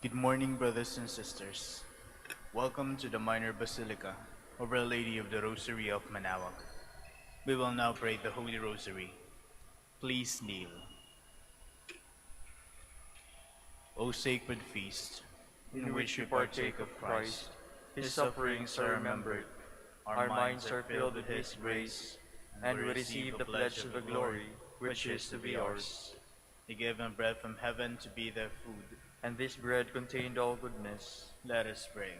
Good morning, brothers and sisters. Welcome to the Minor Basilica of Our Lady of the Rosary of Manaoag. We will now pray the Holy Rosary. Please kneel. O sacred feast, in which we partake of Christ, his sufferings are remembered, our minds are filled with his grace, and we receive the pledge of the glory which is to be ours. He gave them bread from heaven to be their food, and this bread contained all goodness. Let us pray.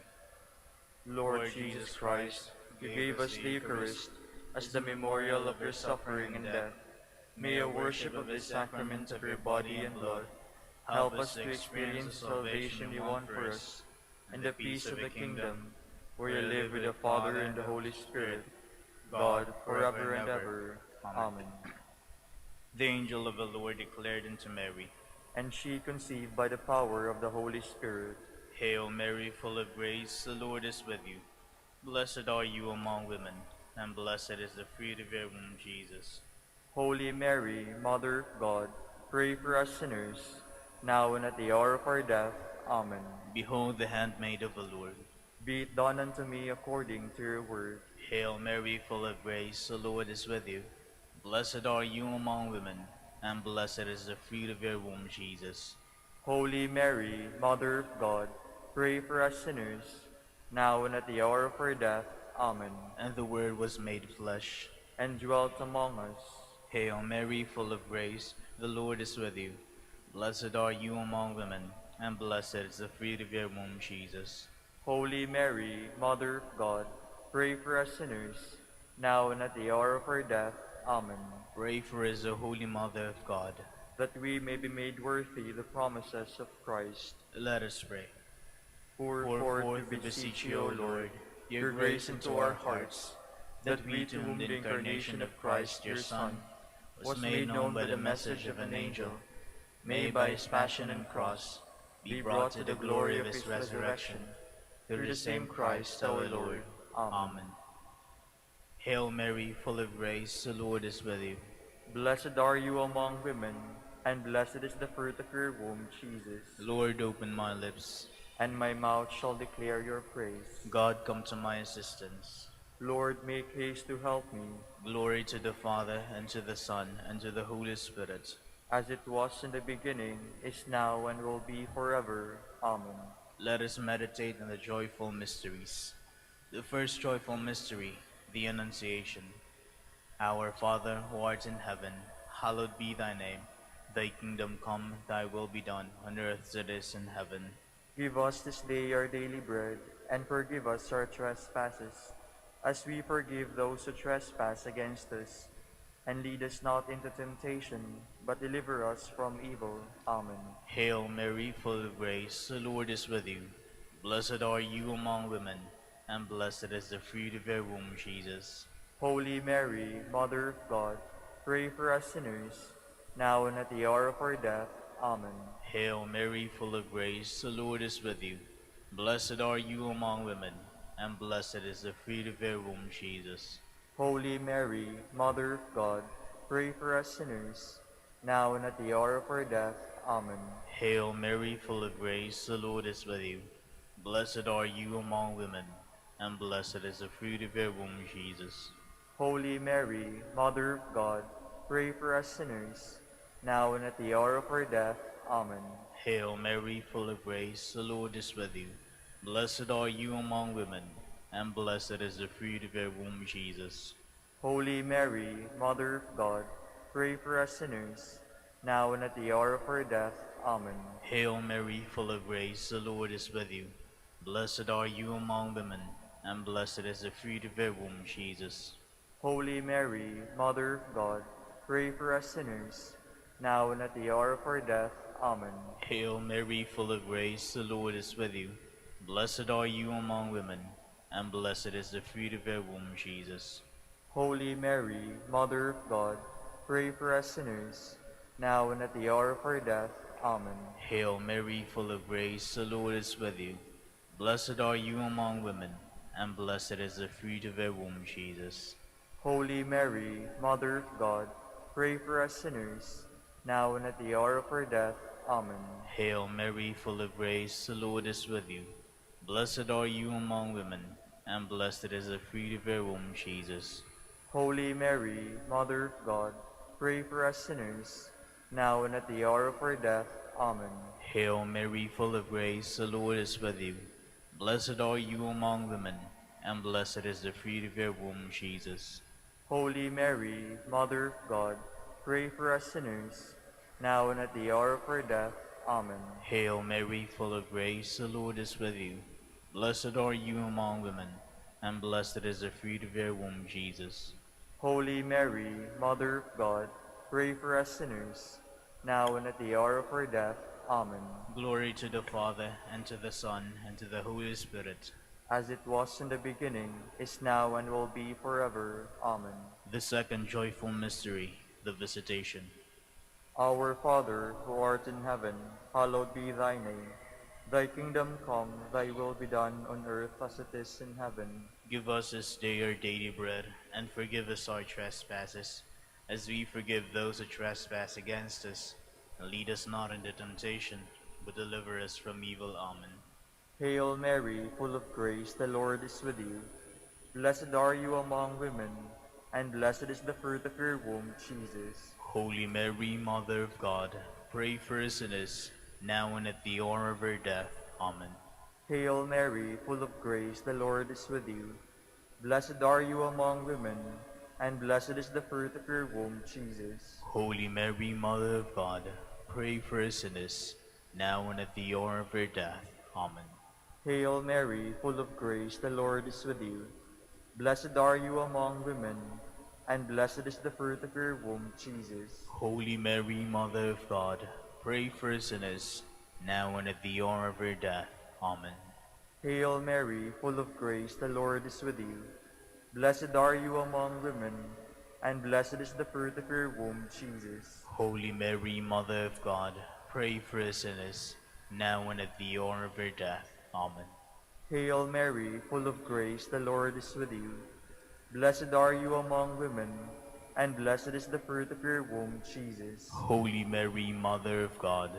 Lord Jesus Christ, you gave us the Eucharist as the memorial of your suffering and death. May a worship of this sacrament of your body and blood help us to experience the salvation you won for us and the peace of the kingdom, where you live with the Father and the Holy Spirit, God, forever and ever. Amen. The angel of the Lord declared unto Mary, And she conceived by the power of the Holy Spirit. Hail Mary, full of grace, the Lord is with you. Blessed are you among women, and blessed is the fruit of your womb, Jesus. Holy Mary, Mother of God, pray for us sinners, now and at the hour of our death. Amen. Behold the handmaid of the Lord. Be it done unto me according to your word. Hail Mary, full of grace, the Lord is with you. Blessed are you among women, and blessed is the fruit of your womb, Jesus. Holy Mary, Mother of God, pray for us sinners, now and at the hour of our death. Amen. And the Word was made flesh, and dwelt among us. Hail Mary, full of grace, the Lord is with you. Blessed are you among women, and blessed is the fruit of your womb, Jesus. Holy Mary, Mother of God, pray for us sinners, now and at the hour of our death. Amen. Pray for us, O Holy Mother of God, that we may be made worthy the promises of Christ. Let us pray. Pour forth, we beseech you, O Lord, your grace into our hearts, that we, to whom the incarnation of Christ, your Son, was made known by the message of an angel, may by his passion and cross be brought to the glory of his resurrection, through the same Christ our Lord. Amen. Hail Mary, full of grace, the Lord is with you. Blessed are you among women, and blessed is the fruit of your womb, Jesus. Lord, open my lips, and my mouth shall declare your praise. God, come to my assistance. Lord, make haste to help me. Glory to the Father, and to the Son, and to the Holy Spirit. As it was in the beginning, is now, and will be forever. Amen. Let us meditate on the joyful mysteries. The first joyful mystery, the Annunciation. Our Father, who art in heaven, hallowed be thy name. Thy kingdom come, thy will be done, on earth as it is in heaven. Give us this day our daily bread, and forgive us our trespasses, as we forgive those who trespass against us. And lead us not into temptation, but deliver us from evil. Amen. Hail Mary, full of grace, the Lord is with you. Blessed are you among women, and blessed is the fruit of your womb, Jesus. Holy Mary, Mother of God, pray for us sinners, now and at the hour of our death. Amen. Hail Mary, full of grace, the Lord is with you. Blessed are you among women, and blessed is the fruit of your womb, Jesus. Holy Mary, Mother of God, pray for us sinners, now and at the hour of our death. Amen. Hail Mary, full of grace, the Lord is with you. Blessed are you among women, and blessed is the fruit of your womb, Jesus. Holy Mary, Mother of God, pray for us sinners, now and at the hour of our death. Amen. Hail Mary, full of grace, the Lord is with you. Blessed are you among women, and blessed is the fruit of your womb, Jesus. Holy Mary, Mother of God, pray for us sinners, now and at the hour of our death. Amen. Hail Mary, full of grace, the Lord is with you. Blessed are you among women, and blessed is the fruit of your womb, Jesus. Holy Mary, Mother of God, pray for us sinners, now and at the hour of our death. Amen. Hail Mary, full of grace, the Lord is with you. Blessed are you among women, and blessed is the fruit of your womb, Jesus. Holy Mary, Mother of God, pray for us sinners, now and at the hour of our death. Amen. Hail Mary, full of grace, the Lord is with you. Blessed are you among women, and blessed is the fruit of your womb, Jesus. Holy Mary, Mother of God, pray for us sinners, now and at the hour of our death. Amen. Hail Mary, full of grace, the Lord is with you. Blessed are you among women, and blessed is the fruit of your womb, Jesus. Holy Mary, Mother of God, pray for us sinners, now and at the hour of our death. Amen. Hail Mary, full of grace, the Lord is with you. Blessed are you among women, and blessed is the fruit of your womb, Jesus. Holy Mary, Mother of God, pray for us sinners, now and at the hour of our death. Amen. Hail Mary, full of grace, the Lord is with you. Blessed are you among women, and blessed is the fruit of your womb, Jesus. Holy Mary, Mother of God, pray for us sinners, now and at the hour of our death. Amen. Glory to the Father, and to the Son, and to the Holy Spirit. As it was in the beginning, is now, and will be forever. Amen. The second joyful mystery, the Visitation. Our Father, who art in heaven, hallowed be thy name. Thy kingdom come, thy will be done on earth as it is in heaven. Give us this day our daily bread, and forgive us our trespasses, as we forgive those who trespass against us. And lead us not into temptation, but deliver us from evil. Amen. Hail Mary, full of grace, the Lord is with you. Blessed are you among women, and blessed is the fruit of your womb, Jesus. Holy Mary, Mother of God, pray for us sinners, now and at the hour of our death. Amen. Hail Mary, full of grace, the Lord is with you. Blessed are you among women, and blessed is the fruit of your womb, Jesus. Holy Mary, Mother of God, pray for us sinners, now and at the hour of our death. Amen. Hail Mary, full of grace, the Lord is with you. Blessed are you among women, and blessed is the fruit of your womb, Jesus. Holy Mary, Mother of God, pray for us sinners, now and at the hour of our death. Amen. Hail Mary, full of grace, the Lord is with you. Blessed are you among women, and blessed is the fruit of your womb, Jesus. Holy Mary, Mother of God, pray for us sinners, now and at the hour of our death. Amen. Hail Mary, full of grace, the Lord is with you. Blessed are you among women, and blessed is the fruit of your womb, Jesus. Holy Mary, Mother of God,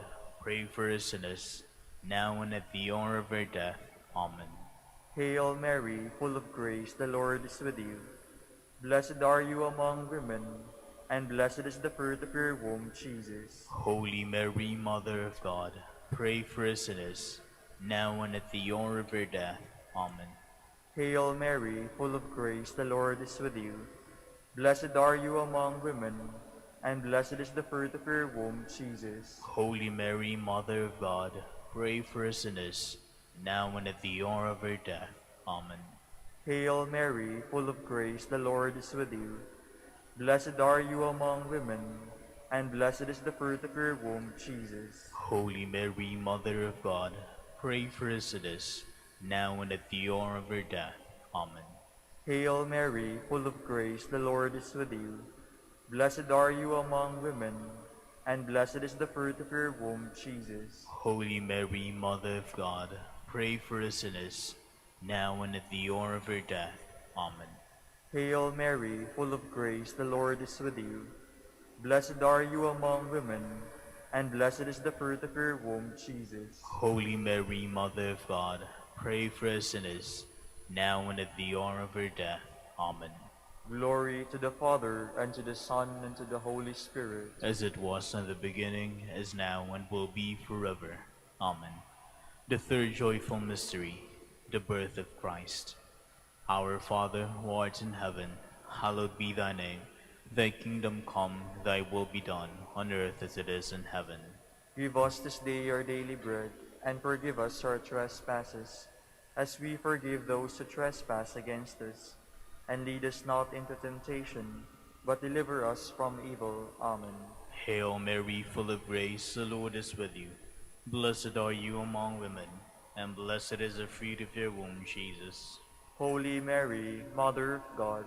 pray for us sinners, now and at the hour of our death. Amen. Hail Mary, full of grace, the Lord is with you. Blessed are you among women, and blessed is the fruit of your womb, Jesus. Holy Mary, Mother of God, pray for us sinners, now and at the hour of our death. Amen. Hail Mary, full of grace, the Lord is with you. Blessed are you among women, and blessed is the fruit of your womb, Jesus. Holy Mary, Mother of God, pray for us sinners, now and at the hour of our death. Amen. Hail Mary, full of grace, the Lord is with you. Blessed are you among women, and blessed is the fruit of your womb, Jesus. Holy Mary, Mother of God, pray for us sinners, now and at the hour of our death. Amen. Hail Mary, full of grace, the Lord is with you. Blessed are you among women, and blessed is the fruit of your womb, Jesus. Holy Mary, Mother of God, pray for us sinners, now and at the hour of our death. Amen. Hail Mary, full of grace, the Lord is with you. Blessed are you among women, and blessed is the fruit of your womb, Jesus. Holy Mary, Mother of God, pray for us sinners, now and at the hour of our death. Amen. Glory to the Father, and to the Son, and to the Holy Spirit. As it was in the beginning, is now, and will be forever. Amen. The third joyful mystery, the birth of Christ. Our Father, who art in heaven, hallowed be thy name. Thy kingdom come, thy will be done, on earth as it is in heaven. Give us this day our daily bread, and forgive us our trespasses, as we forgive those who trespass against us. And lead us not into temptation, but deliver us from evil. Amen. Hail Mary, full of grace, the Lord is with you. Blessed are you among women, and blessed is the fruit of your womb, Jesus. Holy Mary, Mother of God,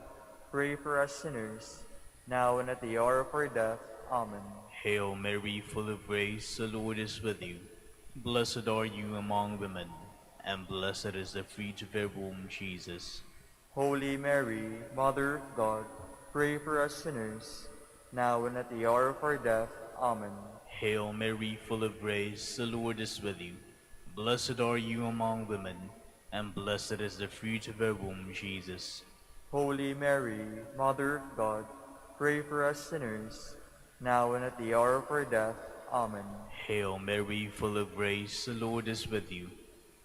pray for us sinners, now and at the hour of our death. Amen. Hail Mary, full of grace, the Lord is with you. Blessed are you among women, and blessed is the fruit of your womb, Jesus. Holy Mary, Mother of God, pray for us sinners, now and at the hour of our death. Amen. Hail Mary, full of grace, the Lord is with you. Blessed are you among women, and blessed is the fruit of your womb, Jesus. Holy Mary, Mother of God, pray for us sinners, now and at the hour of our death. Amen. Hail Mary, full of grace, the Lord is with you.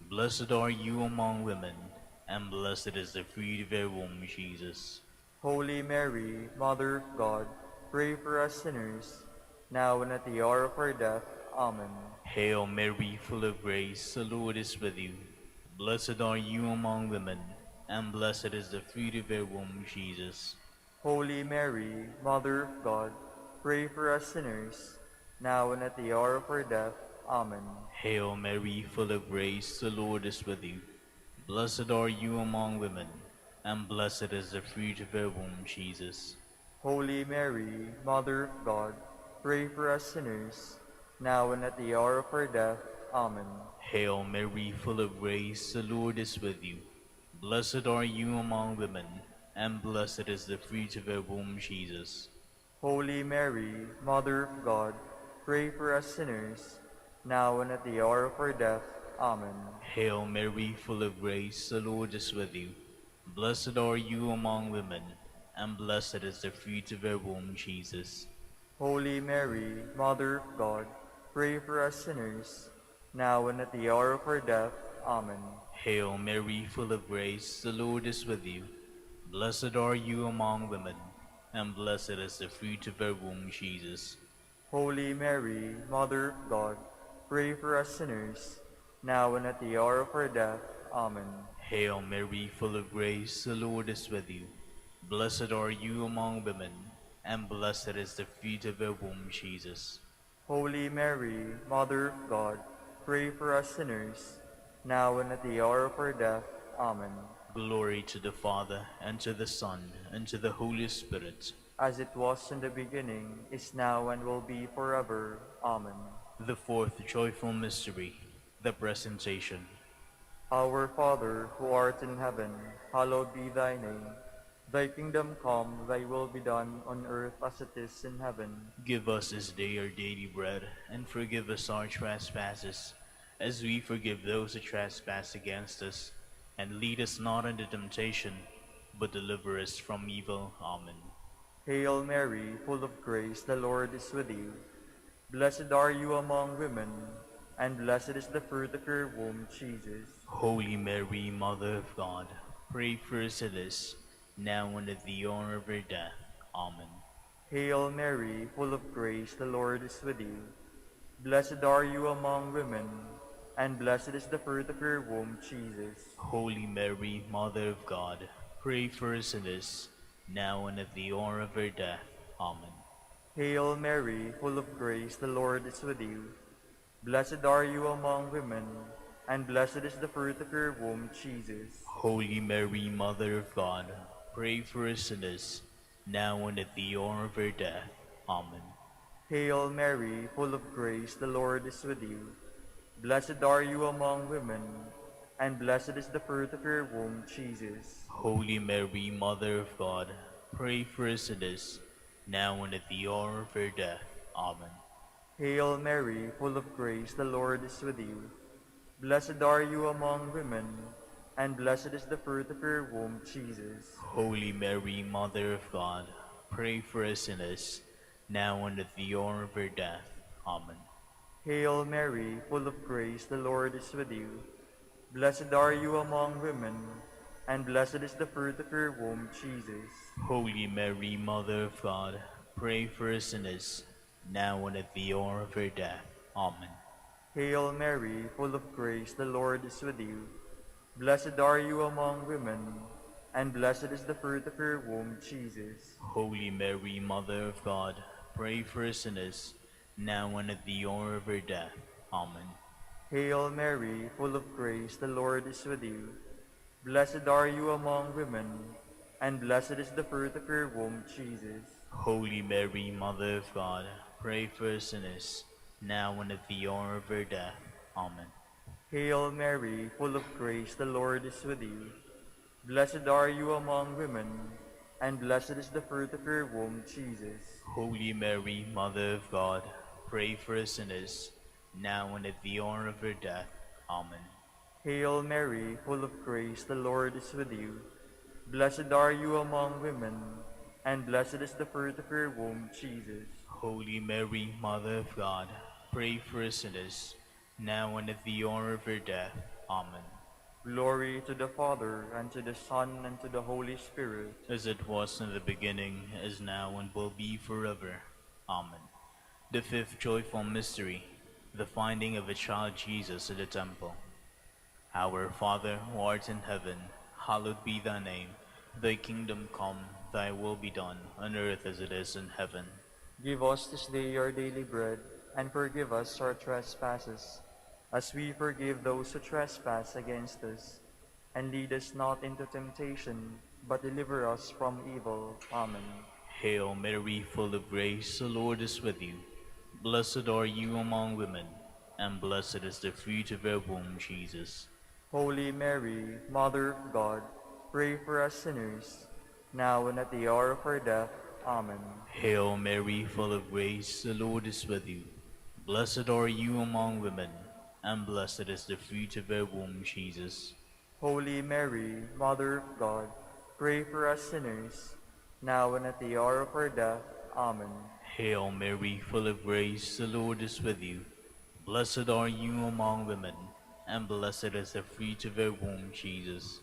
Blessed are you among women, and blessed is the fruit of your womb, Jesus. Holy Mary, Mother of God, pray for us sinners, now and at the hour of our death. Amen. Hail Mary, full of grace, the Lord is with you. Blessed are you among women, and blessed is the fruit of your womb, Jesus. Holy Mary, Mother of God, pray for us sinners, now and at the hour of our death. Amen. Hail Mary, full of grace, the Lord is with you. Blessed are you among women, and blessed is the fruit of your womb, Jesus. Holy Mary, Mother of God, pray for us sinners, now and at the hour of our death. Amen. Hail Mary, full of grace, the Lord is with you. Blessed are you among women, and blessed is the fruit of your womb, Jesus. Holy Mary, Mother of God, pray for us sinners, now and at the hour of our death. Amen. Hail Mary, full of grace, the Lord is with you. Blessed are you among women, and blessed is the fruit of your womb, Jesus. Holy Mary, Mother of God, pray for us sinners, now and at the hour of our death. Amen. Hail Mary, full of grace, the Lord is with you. Blessed are you among women, and blessed is the fruit of your womb, Jesus. Holy Mary, Mother of God, pray for us sinners, now and at the hour of our death. Amen. Hail Mary, full of grace, the Lord is with you. Blessed are you among women, and blessed is the fruit of your womb, Jesus. Holy Mary, Mother of God, pray for us sinners, now and at the hour of our death. Amen. Glory to the Father, and to the Son, and to the Holy Spirit. As it was in the beginning, is now, and will be forever. Amen. The fourth joyful mystery, the Presentation. Our Father, who art in heaven, hallowed be thy name. Thy kingdom come, thy will be done on earth as it is in heaven. Give us this day our daily bread, and forgive us our trespasses, as we forgive those who trespass against us. And lead us not into temptation, but deliver us from evil. Amen. Hail Mary, full of grace, the Lord is with you. Blessed are you among women, and blessed is the fruit of your womb, Jesus. Holy Mary, Mother of God, pray for us sinners, now and at the hour of our death. Amen. Hail Mary, full of grace, the Lord is with you. Blessed are you among women, and blessed is the fruit of your womb, Jesus. Holy Mary, Mother of God, pray for us sinners, now and at the hour of our death. Amen. Hail Mary, full of grace, the Lord is with you. Blessed are you among women, and blessed is the fruit of your womb, Jesus. Holy Mary, Mother of God, pray for us sinners, now and at the hour of our death. Amen. Hail Mary, full of grace, the Lord is with you. Blessed are you among women, and blessed is the fruit of your womb, Jesus. Holy Mary, Mother of God, pray for us sinners, now and at the hour of our death. Amen. Hail Mary, full of grace, the Lord is with you. Blessed are you among women, and blessed is the fruit of your womb, Jesus. Holy Mary, Mother of God, pray for us sinners, now and at the hour of our death. Amen. Hail Mary, full of grace, the Lord is with you. Blessed are you among women, and blessed is the fruit of your womb, Jesus. Holy Mary, Mother of God, pray for us sinners, now and at the hour of our death. Amen. Hail Mary, full of grace, the Lord is with you. Blessed are you among women, and blessed is the fruit of your womb, Jesus. Holy Mary, Mother of God, pray for us sinners, now and at the hour of our death. Amen. Hail Mary, full of grace, the Lord is with you. Blessed are you among women, and blessed is the fruit of your womb, Jesus. Holy Mary, Mother of God, pray for us sinners, now and at the hour of our death. Amen. Hail Mary, full of grace, the Lord is with you. Blessed are you among women, and blessed is the fruit of your womb, Jesus. Holy Mary, Mother of God, pray for us sinners, now and at the hour of our death. Amen. Hail Mary, full of grace, the Lord is with you. Blessed are you among women, and blessed is the fruit of your womb, Jesus. Holy Mary, Mother of God, pray for us sinners, now and at the hour of our death. Amen. Glory to the Father, and to the Son, and to the Holy Spirit. As it was in the beginning, is now, and will be forever. Amen. The fifth joyful mystery, the finding of a child Jesus in the temple. Our Father, who art in heaven, hallowed be thy name. Thy kingdom come, thy will be done, on earth as it is in heaven. Give us this day our daily bread, and forgive us our trespasses, as we forgive those who trespass against us. And lead us not into temptation, but deliver us from evil. Amen. Hail Mary, full of grace, the Lord is with you. Blessed are you among women, and blessed is the fruit of your womb, Jesus. Holy Mary, Mother of God, pray for us sinners, now and at the hour of our death. Amen. Hail Mary, full of grace, the Lord is with you. Blessed are you among women, and blessed is the fruit of your womb, Jesus. Holy Mary, Mother of God, pray for us sinners, now and at the hour of our death. Amen. Hail Mary, full of grace, the Lord is with you. Blessed are you among women, and blessed is the fruit of your womb, Jesus.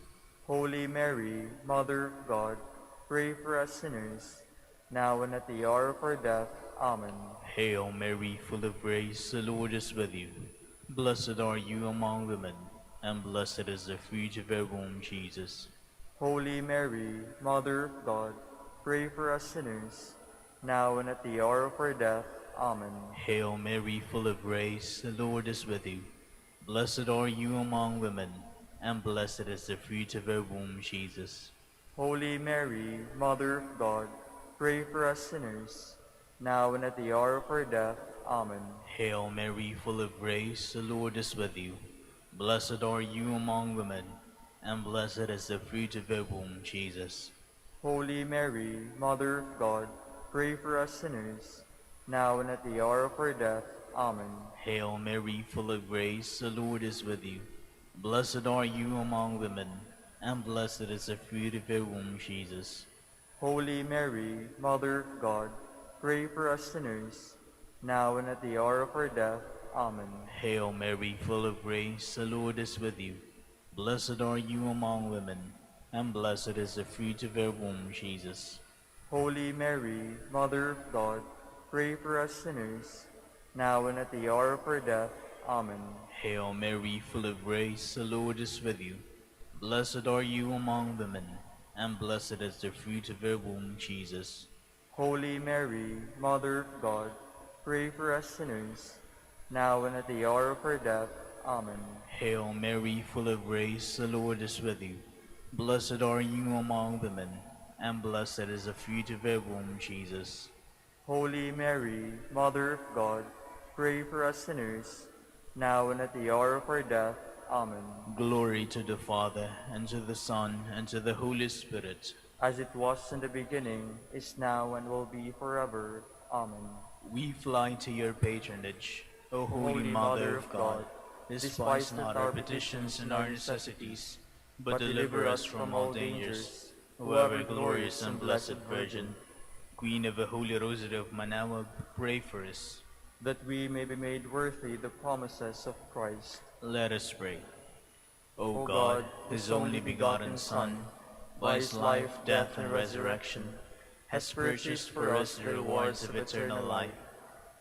Holy Mary, Mother of God, pray for us sinners, now and at the hour of our death. Amen. Hail Mary, full of grace, the Lord is with you. Blessed are you among women, and blessed is the fruit of your womb, Jesus. Holy Mary, Mother of God, pray for us sinners, now and at the hour of our death. Amen. Hail Mary, full of grace, the Lord is with you. Blessed are you among women, and blessed is the fruit of your womb, Jesus. Holy Mary, Mother of God, pray for us sinners, now and at the hour of our death. Amen. Hail Mary, full of grace, the Lord is with you. Blessed are you among women, and blessed is the fruit of your womb, Jesus. Holy Mary, Mother of God, pray for us sinners, now and at the hour of our death. Amen. Hail Mary, full of grace, the Lord is with you. Blessed are you among women, and blessed is the fruit of your womb, Jesus. Holy Mary, Mother of God, pray for us sinners, now and at the hour of our death. Amen. Hail Mary, full of grace, the Lord is with you. Blessed are you among women, and blessed is the fruit of your womb, Jesus. Holy Mary, Mother of God, pray for us sinners, now and at the hour of our death. Amen. Hail Mary, full of grace, the Lord is with you. Blessed are you among women, and blessed is the fruit of your womb, Jesus. Holy Mary, Mother of God, pray for us sinners, now and at the hour of our death. Amen. Hail Mary, full of grace, the Lord is with you. Blessed are you among women, and blessed is the fruit of your womb, Jesus. Holy Mary, Mother of God, pray for us sinners, now and at the hour of our death. Amen. Glory to the Father, and to the Son, and to the Holy Spirit. As it was in the beginning, is now, and will be forever. Amen. We fly to your patronage, O Holy Mother of God. Despise not our petitions and our necessities, but deliver us from all dangers. O ever glorious and blessed Virgin, Queen of the Holy Rosary of Manaoag, pray for us. That we may be made worthy the promises of Christ. Let us pray. O O God, his only begotten Son, by his life, death, and resurrection, has purchased for us the rewards of eternal life.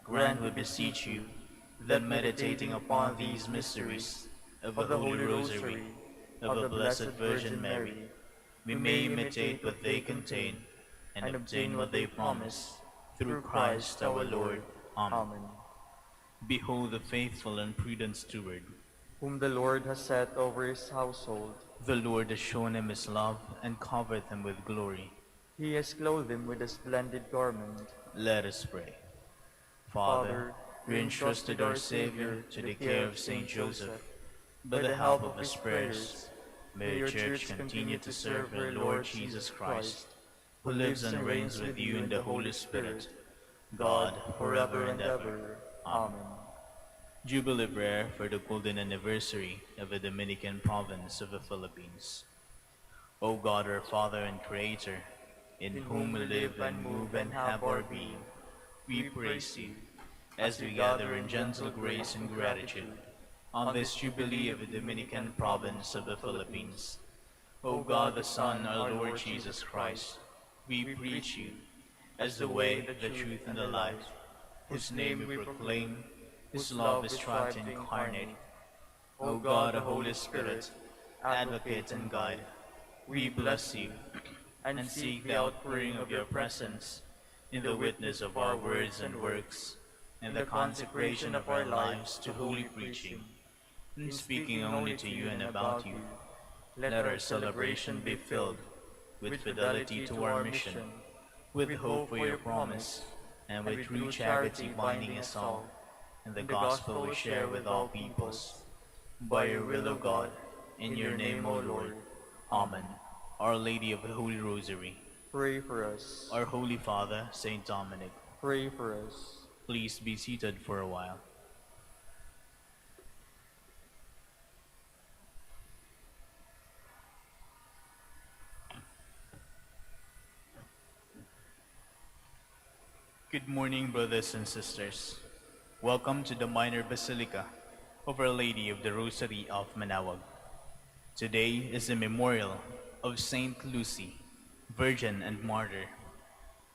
Grant, we beseech you, that meditating upon these mysteries of the Holy Rosary of the Blessed Virgin Mary, we may imitate what they contain and obtain what they promise, through Christ our Lord. Amen. Behold the faithful and prudent steward. Whom the Lord has set over his household. The Lord has shown him his love and covered him with glory. He has clothed him with a splendid garment. Let us pray. Father, we entrusted our Savior to the care of Saint Joseph. By the help of his prayers, may your Church continue to serve her Lord Jesus Christ, who lives and reigns with you in the Holy Spirit, God, forever and ever. Amen. Jubilee prayer for the golden anniversary of the Dominican province of the Philippines. O God, our Father and Creator, in whom we live and move and have our being, we praise you as we gather in gentle grace and gratitude on this Jubilee of the Dominican province of the Philippines. O God, the Son, our Lord Jesus Christ, we preach you as the way, the truth, and the life, whose name we proclaim, whose love is strived to incarnate. O God, the Holy Spirit, advocate and guide, we bless you and seek the outpouring of your presence in the witness of our words and works, in the consecration of our lives to holy preaching, in speaking only to you and about you. Let our celebration be filled with fidelity to our mission, with hope for your promise, and with true charity binding us all, in the gospel we share with all peoples. By your will, O God, in your name, O Lord. Amen. Our Lady of the Holy Rosary, Pray for us. our Holy Father, Saint Dominic, Pray for us. please be seated for a while. Good morning, brothers and sisters. Welcome to the Minor Basilica of Our Lady of the Rosary of Manaoag. Today is the memorial of Saint Lucy, Virgin and Martyr.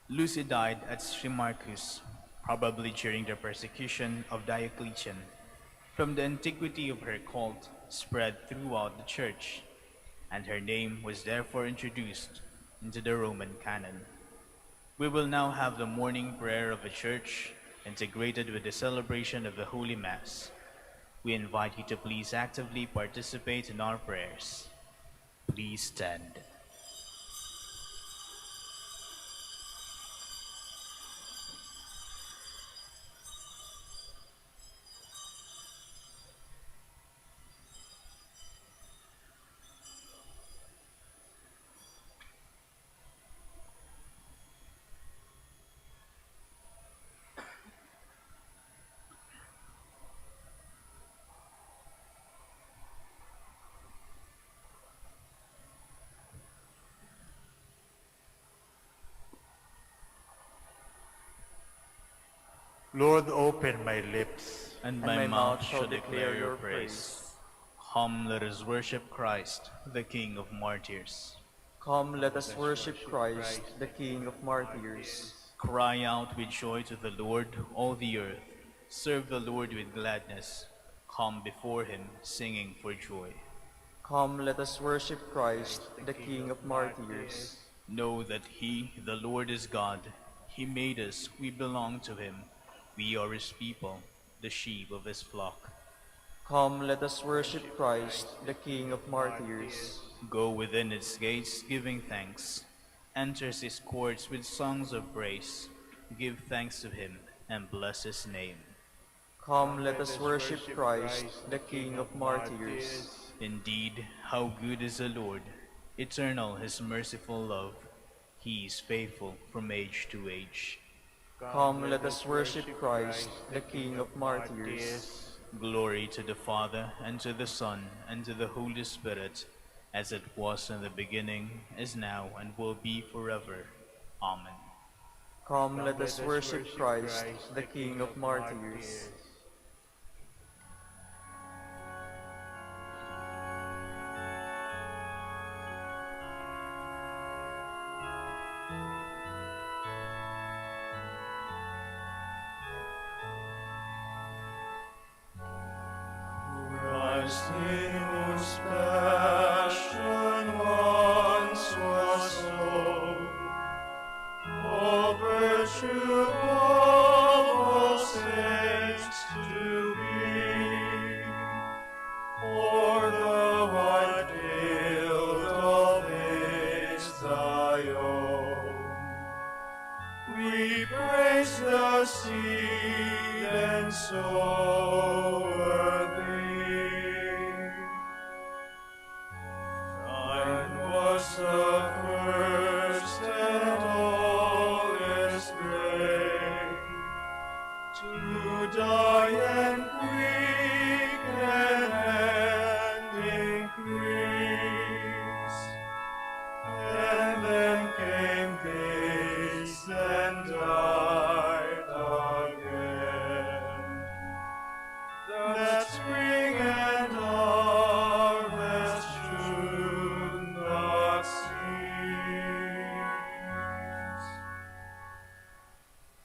Lucy died at Syramarcus, probably during the persecution of Diocletian. From the antiquity of her cult spread throughout the church, and her name was therefore introduced into the Roman canon. We will now have the morning prayer of the church integrated with the celebration of the Holy Mass. We invite you to please actively participate in our prayers. Please stand. Lord, open my lips, And my mouth shall declare your praise. Come, let us worship Christ, the King of Martyrs. Come, let us worship Christ, the King of Martyrs. Cry out with joy to the Lord, all the earth. Serve the Lord with gladness. Come before him, singing for joy. Come, let us worship Christ, the King of Martyrs. Know that he, the Lord, is God. He made us, we belong to him. We are his people, the sheep of his flock. Come, let us worship Christ, the King of Martyrs. Go within its gates, giving thanks. Enters his courts with songs of praise. Give thanks to him and bless his name. Come, let us worship Christ, the King of Martyrs. Indeed, how good is the Lord! Eternal his merciful love. He is faithful from age to age. Come, let us worship Christ, the King of Martyrs. Glory to the Father, and to the Son, and to the Holy Spirit, as it was in the beginning, is now, and will be forever. Amen. Come, let us worship Christ, the King of Martyrs. Christ in whose passion once was sown, all virtue of all saints to be, for the white guilt of age thy own. We praise the seed and sower thee. Thine was the first and always great to die.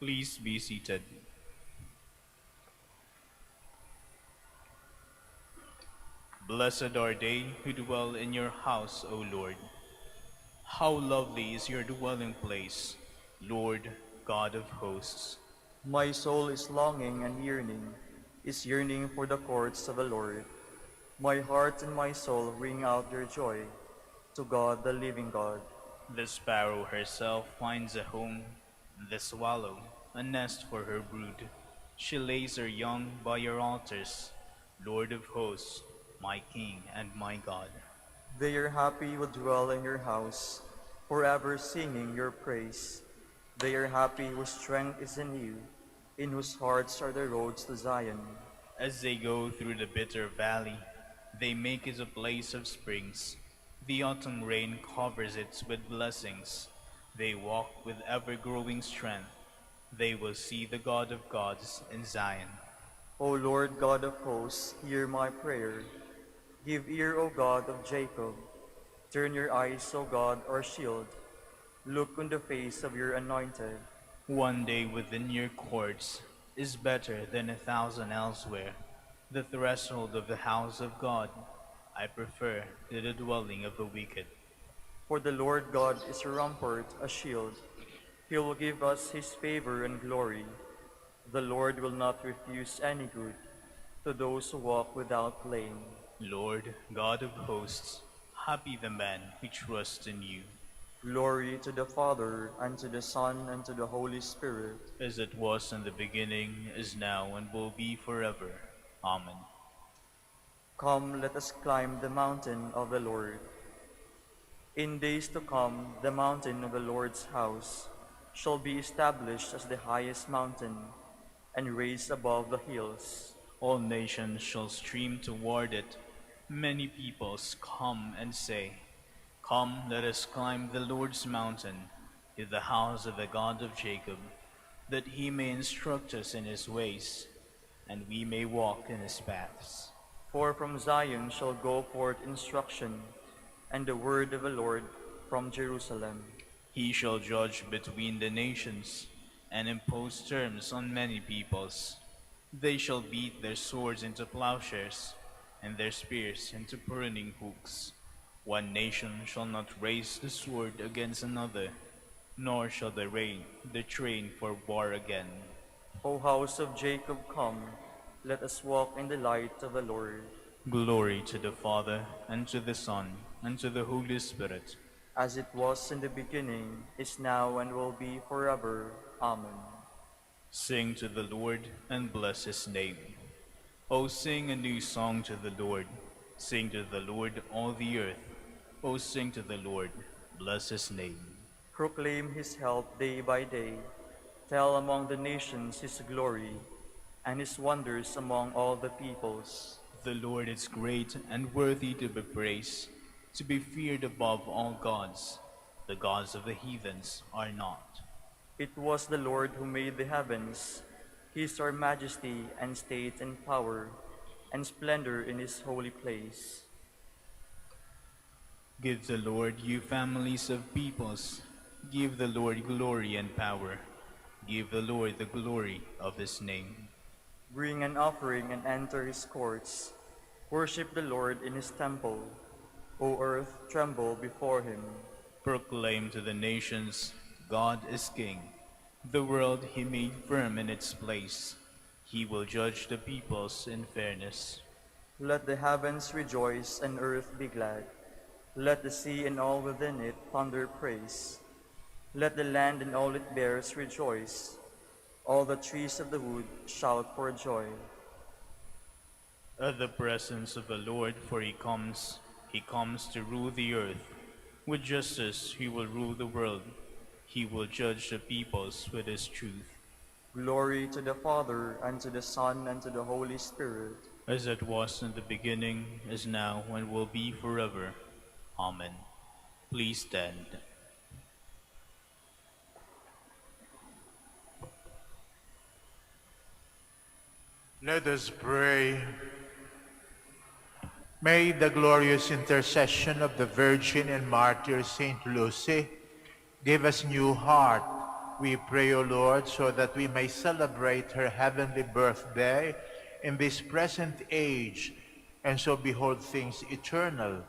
Please be seated. Blessed are they who dwell in your house, O Lord. How lovely is your dwelling place, Lord God of hosts. My soul is yearning for the courts of the Lord. My heart and my soul ring out their joy to God the living God. The sparrow herself finds a home, the swallow a nest for her brood. She lays her young by your altars, Lord of hosts, my King and my God. They are happy who dwell in your house, forever singing your praise. They are happy whose strength is in you, in whose hearts are the roads to Zion. As they go through the bitter valley, they make it a place of springs. The autumn rain covers it with blessings. They walk with ever-growing strength. They will see the God of gods in Zion. O Lord God of hosts, hear my prayer. Give ear, O God of Jacob. Turn your eyes, O God, our shield. Look on the face of your anointed. One day within your courts is better than 1,000 elsewhere. The threshold of the house of God I prefer to the dwelling of the wicked. For the Lord God is a rampart, a shield. He will give us his favor and glory. The Lord will not refuse any good to those who walk without blame. Lord God of hosts, happy the man who trusts in you. Glory to the Father, and to the Son, and to the Holy Spirit. As it was in the beginning, is now, and will be forever. Amen. Come, let us climb the mountain of the Lord. In days to come, the mountain of the Lord's house shall be established as the highest mountain, and raised above the hills. All nations shall stream toward it. Many peoples come and say, Come, let us climb the Lord's mountain, to the house of the God of Jacob, that he may instruct us in his ways, and we may walk in his paths. For from Zion shall go forth instruction, and the word of the Lord from Jerusalem. He shall judge between the nations, and impose terms on many peoples. They shall beat their swords into plowshares, and their spears into pruning hooks. One nation shall not raise the sword against another, nor shall they train for war again. O house of Jacob, come, let us walk in the light of the Lord. Glory to the Father, and to the Son, and to the Holy Spirit. As it was in the beginning, is now, and will be forever. Amen. Sing to the Lord, and bless his name. O sing a new song to the Lord. Sing to the Lord, all the earth. O sing to the Lord, bless his name. Proclaim his help day by day. Tell among the nations his glory, and his wonders among all the peoples. The Lord is great and worthy to be praised, to be feared above all gods. The gods of the heathens are not. It was the Lord who made the heavens. His are majesty and state and power, and splendor in his holy place. Give the Lord, you families of peoples. Give the Lord glory and power. Give the Lord the glory of his name. Bring an offering and enter his courts. Worship the Lord in his temple. O earth, tremble before him. Proclaim to the nations, God is king. The world he made firm in its place. He will judge the peoples in fairness. Let the heavens rejoice and earth be glad. Let the sea and all within it thunder praise. Let the land and all it bears rejoice. All the trees of the wood shout for joy. At the presence of the Lord, for he comes to rule the earth. With justice he will rule the world. He will judge the peoples with his truth. Glory to the Father, and to the Son, and to the Holy Spirit. As it was in the beginning, is now, and will be forever. Amen. Please stand. Let us pray. May the glorious intercession of the Virgin and Martyr Saint Lucy give us new heart We pray, O Lord, so that we may celebrate her heavenly birthday in this present age, and so behold things eternal.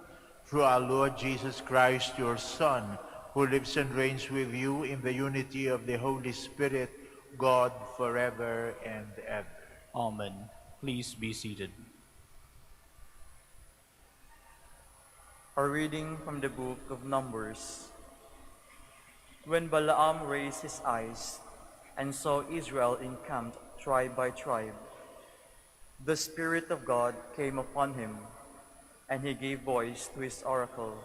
Through our Lord Jesus Christ, your Son, who lives and reigns with you in the unity of the Holy Spirit, God, forever and ever. Amen. Please be seated. A reading from the book of Numbers. When Balaam raised his eyes and saw Israel encamped tribe by tribe, the Spirit of God came upon him, and he gave voice to his oracle.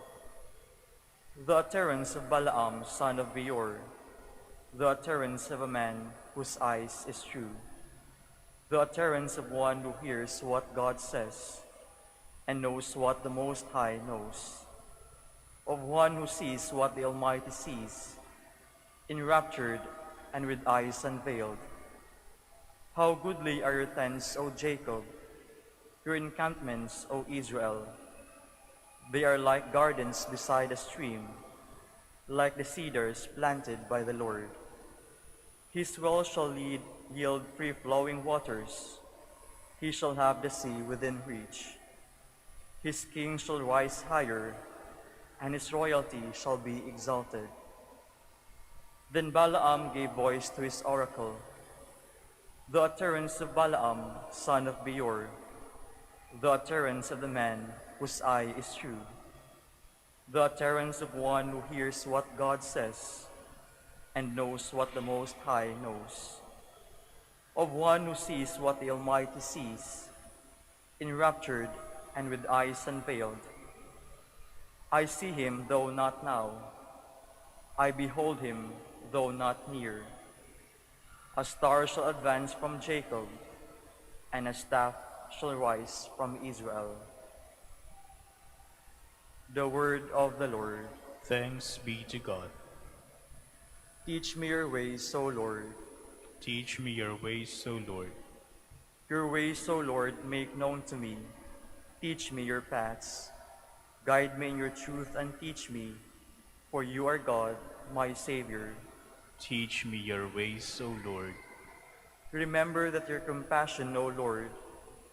The utterance of Balaam, son of Beor, the utterance of a man whose eyes is true, the utterance of one who hears what God says and knows what the Most High knows, of one who sees what the Almighty sees, enraptured and with eyes unveiled. How goodly are your tents, O Jacob, your encampments, O Israel. They are like gardens beside a stream, like the cedars planted by the Lord. His well shall yield free-flowing waters. He shall have the sea within reach. His king shall rise higher, and his royalty shall be exalted. Then Balaam gave voice to his oracle, the utterance of Balaam, son of Beor, the utterance of the man whose eye is true, the utterance of one who hears what God says and knows what the Most High knows, of one who sees what the Almighty sees, enraptured and with eyes unveiled. I see him, though not now. I behold him, though not near. A star shall advance from Jacob, and a staff shall rise from Israel. The word of the Lord. Thanks be to God. Teach me your ways, O Lord. Teach me your ways, O Lord. Your ways, O Lord, make known to me. Teach me your paths. Guide me in your truth and teach me, for you are God, my Savior. Teach me your ways, O Lord. Remember that your compassion, O Lord,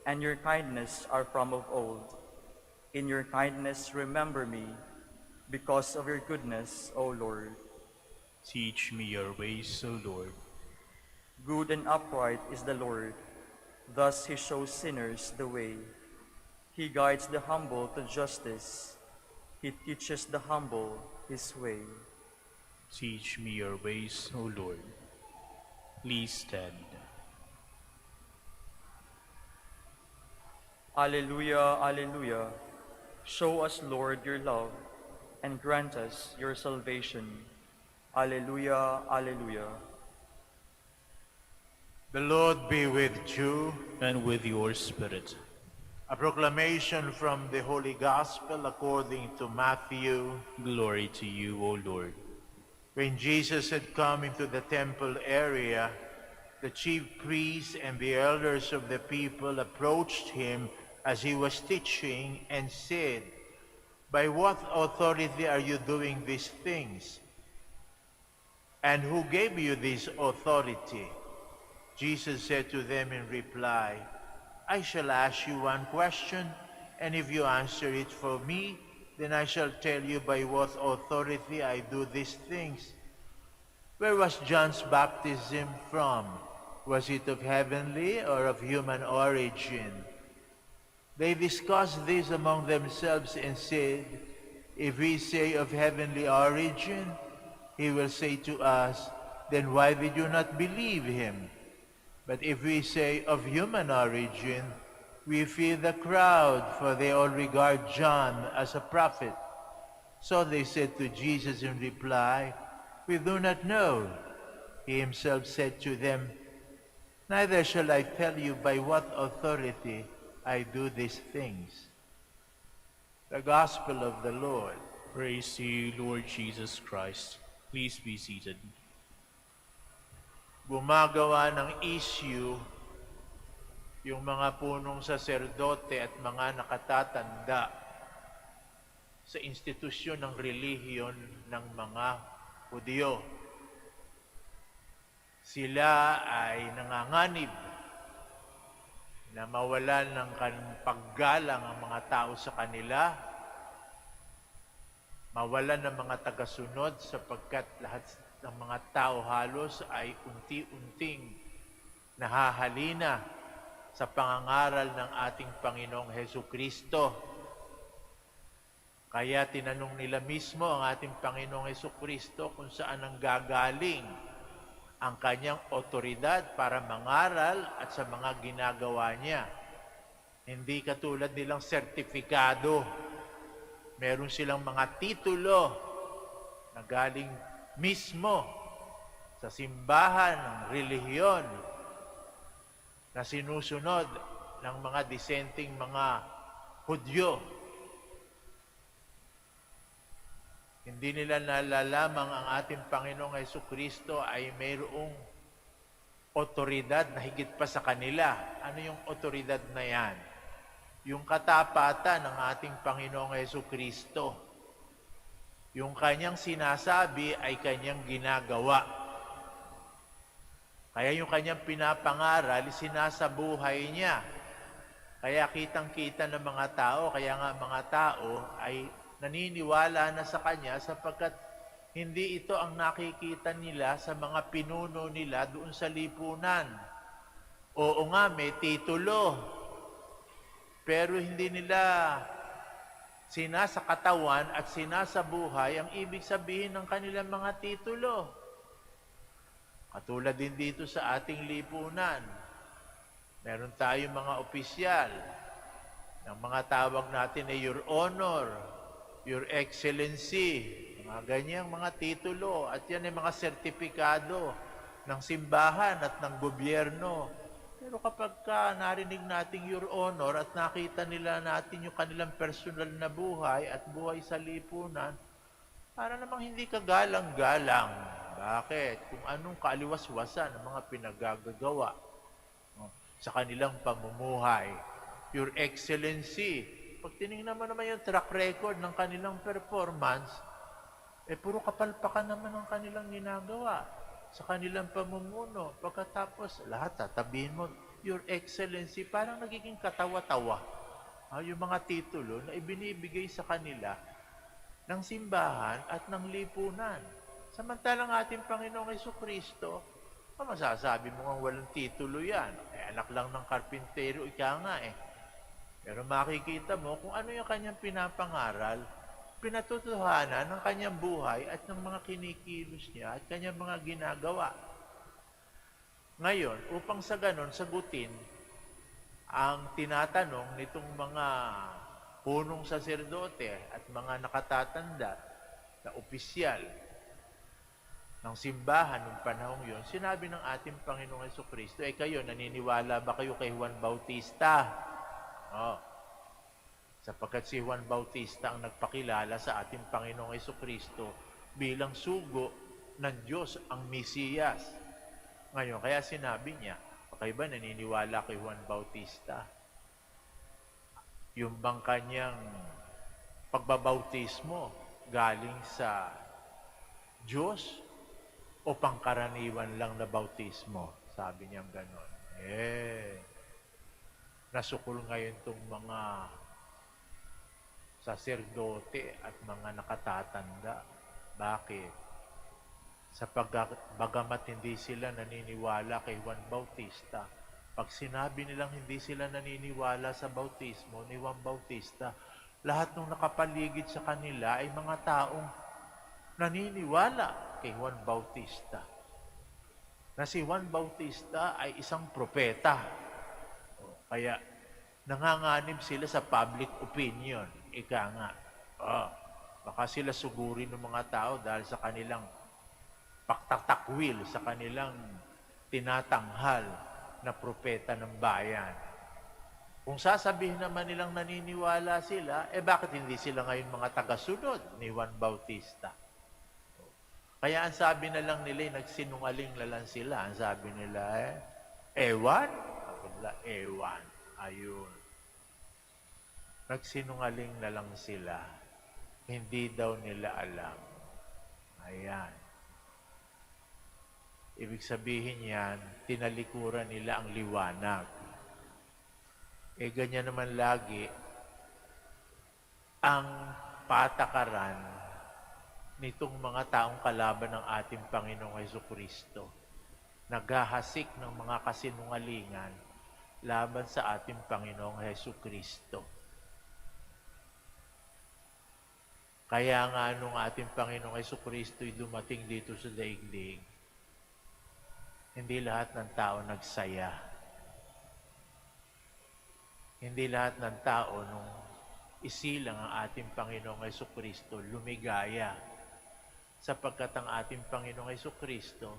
and your kindness are from of old. In your kindness remember me, because of your goodness, O Lord. Teach me your ways, O Lord. Good and upright is the Lord. Thus he shows sinners the way. He guides the humble to justice. He teaches the humble his way. Teach me your ways, O Lord. Please stand. Alleluia, alleluia. Show us, Lord, your love, and grant us your salvation. Alleluia, alleluia. The Lord be with you. And with your spirit. A proclamation from the Holy Gospel according to Matthew. Glory to you, O Lord. When Jesus had come into the temple area, the chief priests and the elders of the people approached him as he was teaching and said, "By what authority are you doing these things? And who gave you this authority?" Jesus said to them in reply, "I shall ask you one question, and if you answer it for me, then I shall tell you by what authority I do these things. Where was John's baptism from? Was it of heavenly or of human origin?" They discussed this among themselves and said, "If we say of heavenly origin, he will say to us, 'Then why did you not believe him?' But if we say of human origin, we fear the crowd, for they all regard John as a prophet." So they said to Jesus in reply, "We do not know." He himself said to them, "Neither shall I tell you by what authority I do these things." The Gospel of the Lord. Praise to you, Lord Jesus Christ. Please be seated. Gumagawa ng issue yung mga punong saserdote at mga nakatatanda sa institusyon ng relihiyon ng mga Hudyo. Sila ay nanganganib na mawalan ng paggalang ang mga tao sa kanila, mawalan ng mga tagasunod sapagkat lahat ng mga tao halos ay unti-unting nahahalina sa pangangaral ng ating Panginoong Hesukristo. Kaya tinanong nila mismo ang ating Panginoong Hesukristo kung saan ang gagaling ang kanyang otoridad para mangaral at sa mga ginagawa niya. Hindi katulad nilang sertifikado. Meron silang mga titulo na galing mismo sa simbahan ng relihiyon na sinusunod ng mga dissenting mga Hudyo. Hindi nila nalalamang ang ating Panginoong Hesukristo ay mayroong otoridad na higit pa sa kanila. Ano yung otoridad na yan? Yung katapatan ng ating Panginoong Hesukristo. Yung kanyang sinasabi ay kanyang ginagawa. Kaya yung kanyang pinapangaral, sinasabuhay niya. Kaya kitang-kita ng mga tao, kaya nga mga tao ay naniniwala na sa kanya sapagkat hindi ito ang nakikita nila sa mga pinuno nila doon sa lipunan. Oo nga, may titulo. Pero hindi nila sinasakatawan at sinasabuhay ang ibig sabihin ng kanilang mga titulo. Katulad din dito sa ating lipunan. Meron tayong mga opisyal ng mga tawag natin ay Your Honor, Your Excellency, mga ganyang mga titulo. At yan ay mga sertipikado ng simbahan at ng gobyerno. Pero kapag narinig natin Your Honor at nakita nila natin yung kanilang personal na buhay at buhay sa lipunan, para namang hindi kagalang-galang. Bakit? Kung anong kaaliwaswasan ng mga pinagagagawa sa kanilang pamumuhay. Your Excellency, pag tinignan mo naman yung track record ng kanilang performance, puro kapalpakan naman ang kanilang ginagawa sa kanilang pamumuno. Pagkatapos, lahat tatabihin mo, Your Excellency, parang nagiging katawa-tawa. Yung mga titulo na ibinibigay sa kanila ng simbahan at ng lipunan. Samantalang ating Panginoong Hesukristo, masasabi mo nga walang titulo yan. Anak lang ng karpintero, ika nga Pero makikita mo kung ano yung kanyang pinapangaral, pinatutuhanan ng kanyang buhay at ng mga kinikilos niya at kanyang mga ginagawa. Ngayon, upang sa ganon sagutin ang tinatanong nitong mga punong saserdote at mga nakatatanda na opisyal ng simbahan noong panahong yun, sinabi ng ating Panginoong Hesukristo, kayo, naniniwala ba kayo kay Juan Bautista? Sapagkat si Juan Bautista ang nagpakilala sa ating Panginoong Hesukristo bilang sugo ng Diyos, ang Mesiyas. Ngayon, kaya sinabi niya, kayo ba naniniwala kay Juan Bautista? Yung bang kanyang pagbabautismo galing sa Diyos o pangkaraniwan lang na bautismo? Sabi niya ganon. Nasukol ngayon itong mga saserdote at mga nakatatanda. Bakit? Bagamat hindi sila naniniwala kay Juan Bautista, pag sinabi nilang hindi sila naniniwala sa bautismo ni Juan Bautista, lahat ng nakapaligid sa kanila ay mga taong naniniwala kay Juan Bautista. Na si Juan Bautista ay isang propeta. Kaya nanganganib sila sa public opinion. Ika nga. Baka sila sugurin ng mga tao dahil sa kanilang paktatakwil, sa kanilang tinatanghal na propeta ng bayan. Kung sasabihin naman nilang naniniwala sila, bakit hindi sila ngayon mga tagasunod ni Juan Bautista? Kaya ang sabi na lang nila, nagsinungaling na lang sila. Ang sabi nila, ewan? Ewan. Ayun. Nagsinungaling na lang sila. Hindi daw nila alam. Ayan. Ibig sabihin yan, tinalikuran nila ang liwanag. Ganyan naman lagi ang patakaran nitong mga taong kalaban ng ating Panginoong Hesukristo. Naghahasik ng mga kasinungalingan laban sa ating Panginoong Hesukristo. Kaya nga nung ating Panginoong Hesukristo'y dumating dito sa daigdig, hindi lahat ng tao nagsaya. Hindi lahat ng tao nung isilang ang ating Panginoong Hesukristo lumigaya, sapagkat ang ating Panginoong Hesukristo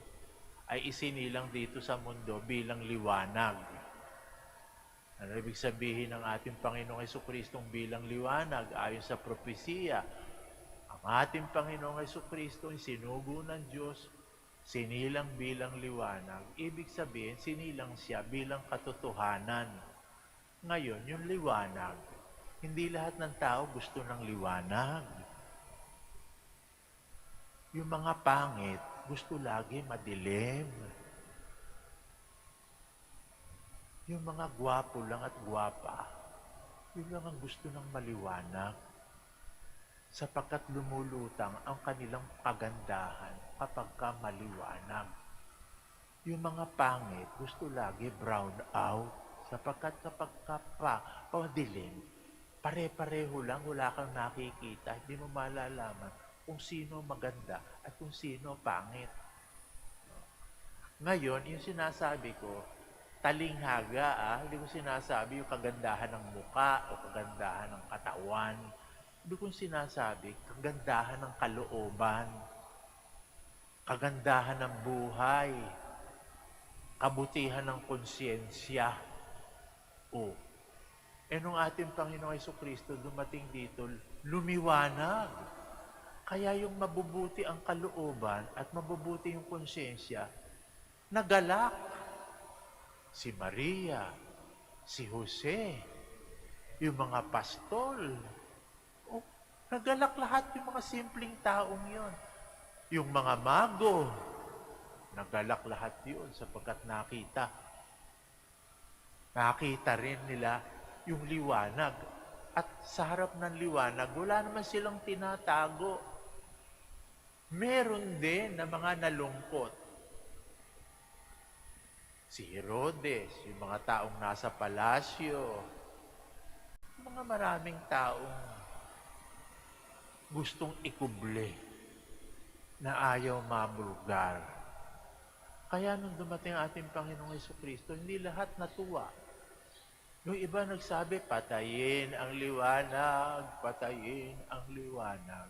ay isinilang dito sa mundo bilang liwanag. Ano ibig sabihin ng ating Panginoong Hesukristo bilang liwanag? Ayon sa propesiya, ang ating Panginoong Hesukristo ay sinugo ng Diyos, sinilang bilang liwanag. Ibig sabihin, sinilang siya bilang katotohanan. Ngayon, yung liwanag, hindi lahat ng tao gusto ng liwanag. Yung mga pangit, gusto lagi madilim. Yung mga gwapo lang at gwapa, yun lang ang gusto ng maliwanag. Sapagkat lumulutang ang kanilang kagandahan kapag ka maliwanag. Yung mga pangit, gusto lagi brown out. Sapagkat kapag ka padilim, pare-pareho lang, wala kang nakikita, hindi mo malalaman kung sino maganda at kung sino pangit. Ngayon, yung sinasabi ko, talinghaga, hindi ko sinasabi yung kagandahan ng muka o kagandahan ng katawan. Hindi ko sinasabi kagandahan ng kalooban, kagandahan ng buhay, kabutihan ng konsyensya. Nung ating Panginoong Hesukristo dumating dito, lumiwanag. Kaya yung mabubuti ang kalooban at mabubuti yung konsyensya, nagalak. Si Maria, si Jose, yung mga pastol, nagalak lahat yung mga simpleng taong yon. Yung mga mago, nagalak lahat yun sapagkat nakita rin nila yung liwanag. At sa harap ng liwanag, wala naman silang tinatago. Meron din na mga nalungkot. Si Herodes, yung mga taong nasa palasyo, mga maraming taong gustong ikuble na ayaw mabulgar. Kaya nung dumating ating Panginoong Hesukristo, hindi lahat natuwa. Yung iba nagsabi, patayin ang liwanag, patayin ang liwanag.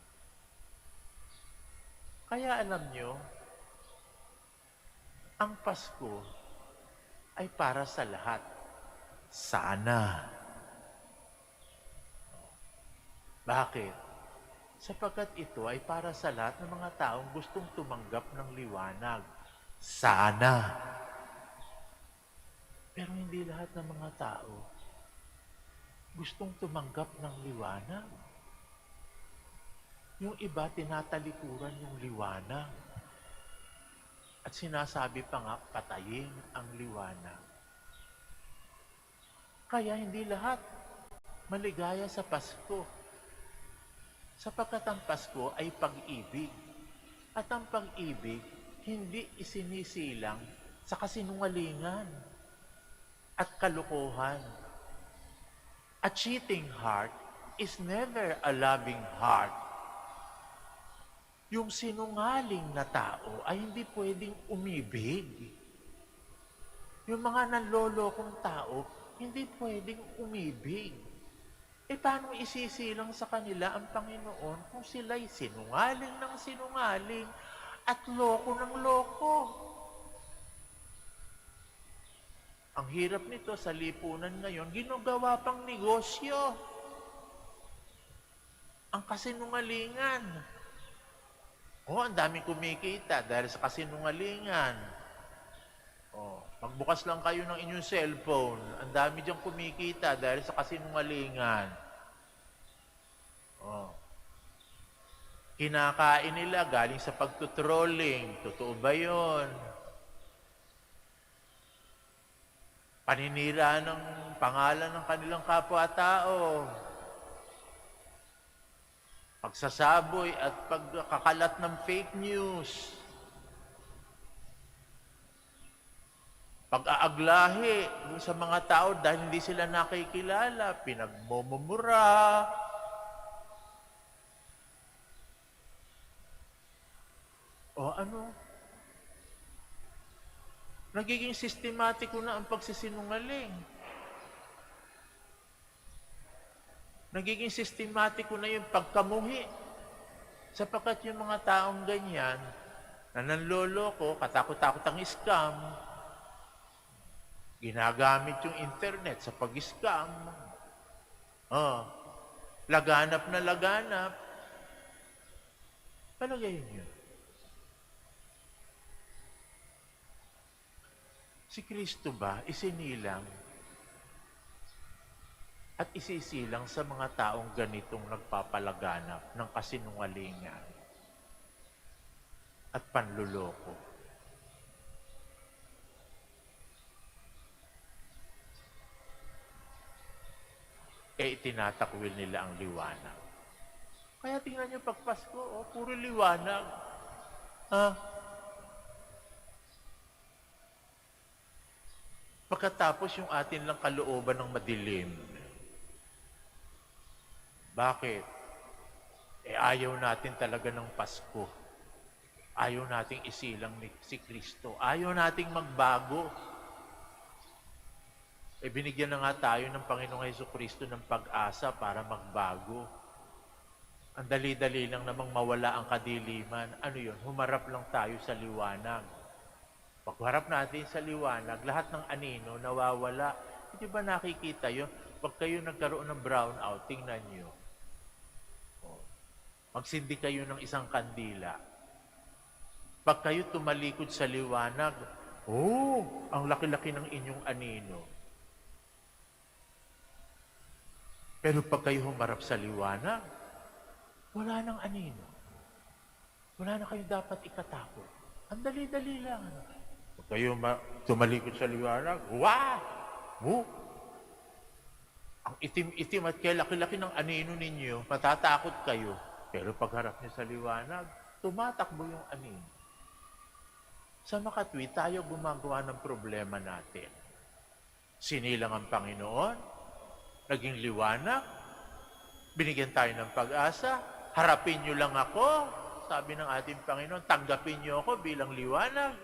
Kaya alam nyo, ang Pasko ay para sa lahat. Sana. Bakit? Sapagkat ito ay para sa lahat ng mga taong gustong tumanggap ng liwanag. Sana. Pero hindi lahat ng mga tao gustong tumanggap ng liwanag. Yung iba, tinatalikuran yung liwanag. At sinasabi pa nga, patayin ang liwanag. Kaya hindi lahat maligaya sa Pasko. Sapagkat ang Pasko ay pag-ibig. At ang pag-ibig, hindi isinisilang sa kasinungalingan at kalokohan. A cheating heart is never a loving heart. Yung sinungaling na tao ay hindi pwedeng umibig. Yung mga nanlolokong tao, hindi pwedeng umibig. Paano isisilang sa kanila ang Panginoon kung sila'y sinungaling ng sinungaling at loko ng loko? Ang hirap nito sa lipunan ngayon, ginagawa pang negosyo. Ang kasinungalingan. Ang daming kumikita dahil sa kasinungalingan. Magbukas lang kayo ng inyong cellphone, ang dami diyang kumikita dahil sa kasinungalingan. Kinakain nila galing sa pagtutrolling. Totoo ba yun? paninira ng pangalan ng kanilang kapwa-tao, pagsasaboy at pagkakalat ng fake news, pag-aaglahi sa mga tao dahil hindi sila nakikilala, pinagmumura, o ano, nagiging sistematiko na ang pagsisinungaling. Nagiging sistematiko na yung pagkamuhi. Sapagkat yung mga taong ganyan, na nanloloko, katakot-takot ang scam, ginagamit yung internet sa pag-scam, laganap na laganap, palagayin nyo. Si Kristo ba isinilang at isisilang sa mga taong ganitong nagpapalaganap ng kasinungalingan at panluloko? Itinatakwil nila ang liwanag. Kaya tingnan nyo pag Pasko, puro liwanag. Pagkatapos yung atin lang kalooban ng madilim. Bakit? Ayaw natin talaga ng Pasko. Ayaw nating isilang si Kristo. Ayaw nating magbago. Binigyan na nga tayo ng Panginoong Jesucristo ng pag-asa para magbago. Ang dali-dali lang namang mawala ang kadiliman. Ano yun? Humarap lang tayo sa liwanag. Pagharap natin sa liwanag, lahat ng anino nawawala. Hindi ba nakikita yun? Pag kayo nagkaroon ng brownout, tingnan nyo. Magsindi kayo ng isang kandila. Pag kayo tumalikod sa liwanag, ang laki-laki ng inyong anino. Pero pag kayo humarap sa liwanag, wala nang anino. Wala na kayo dapat ikatakot. Ang dali-dali lang. Pag kayo tumalikod sa liwanag, ang itim-itim at kaya laki-laki ng anino ninyo, matatakot kayo. Pero pagharap niyo sa liwanag, tumatakbo yung anino. Sa makatwid, tayo gumagawa ng problema natin. Sinilang ang Panginoon, naging liwanag, binigyan tayo ng pag-asa, harapin niyo lang ako, sabi ng ating Panginoon, tanggapin niyo ako bilang liwanag.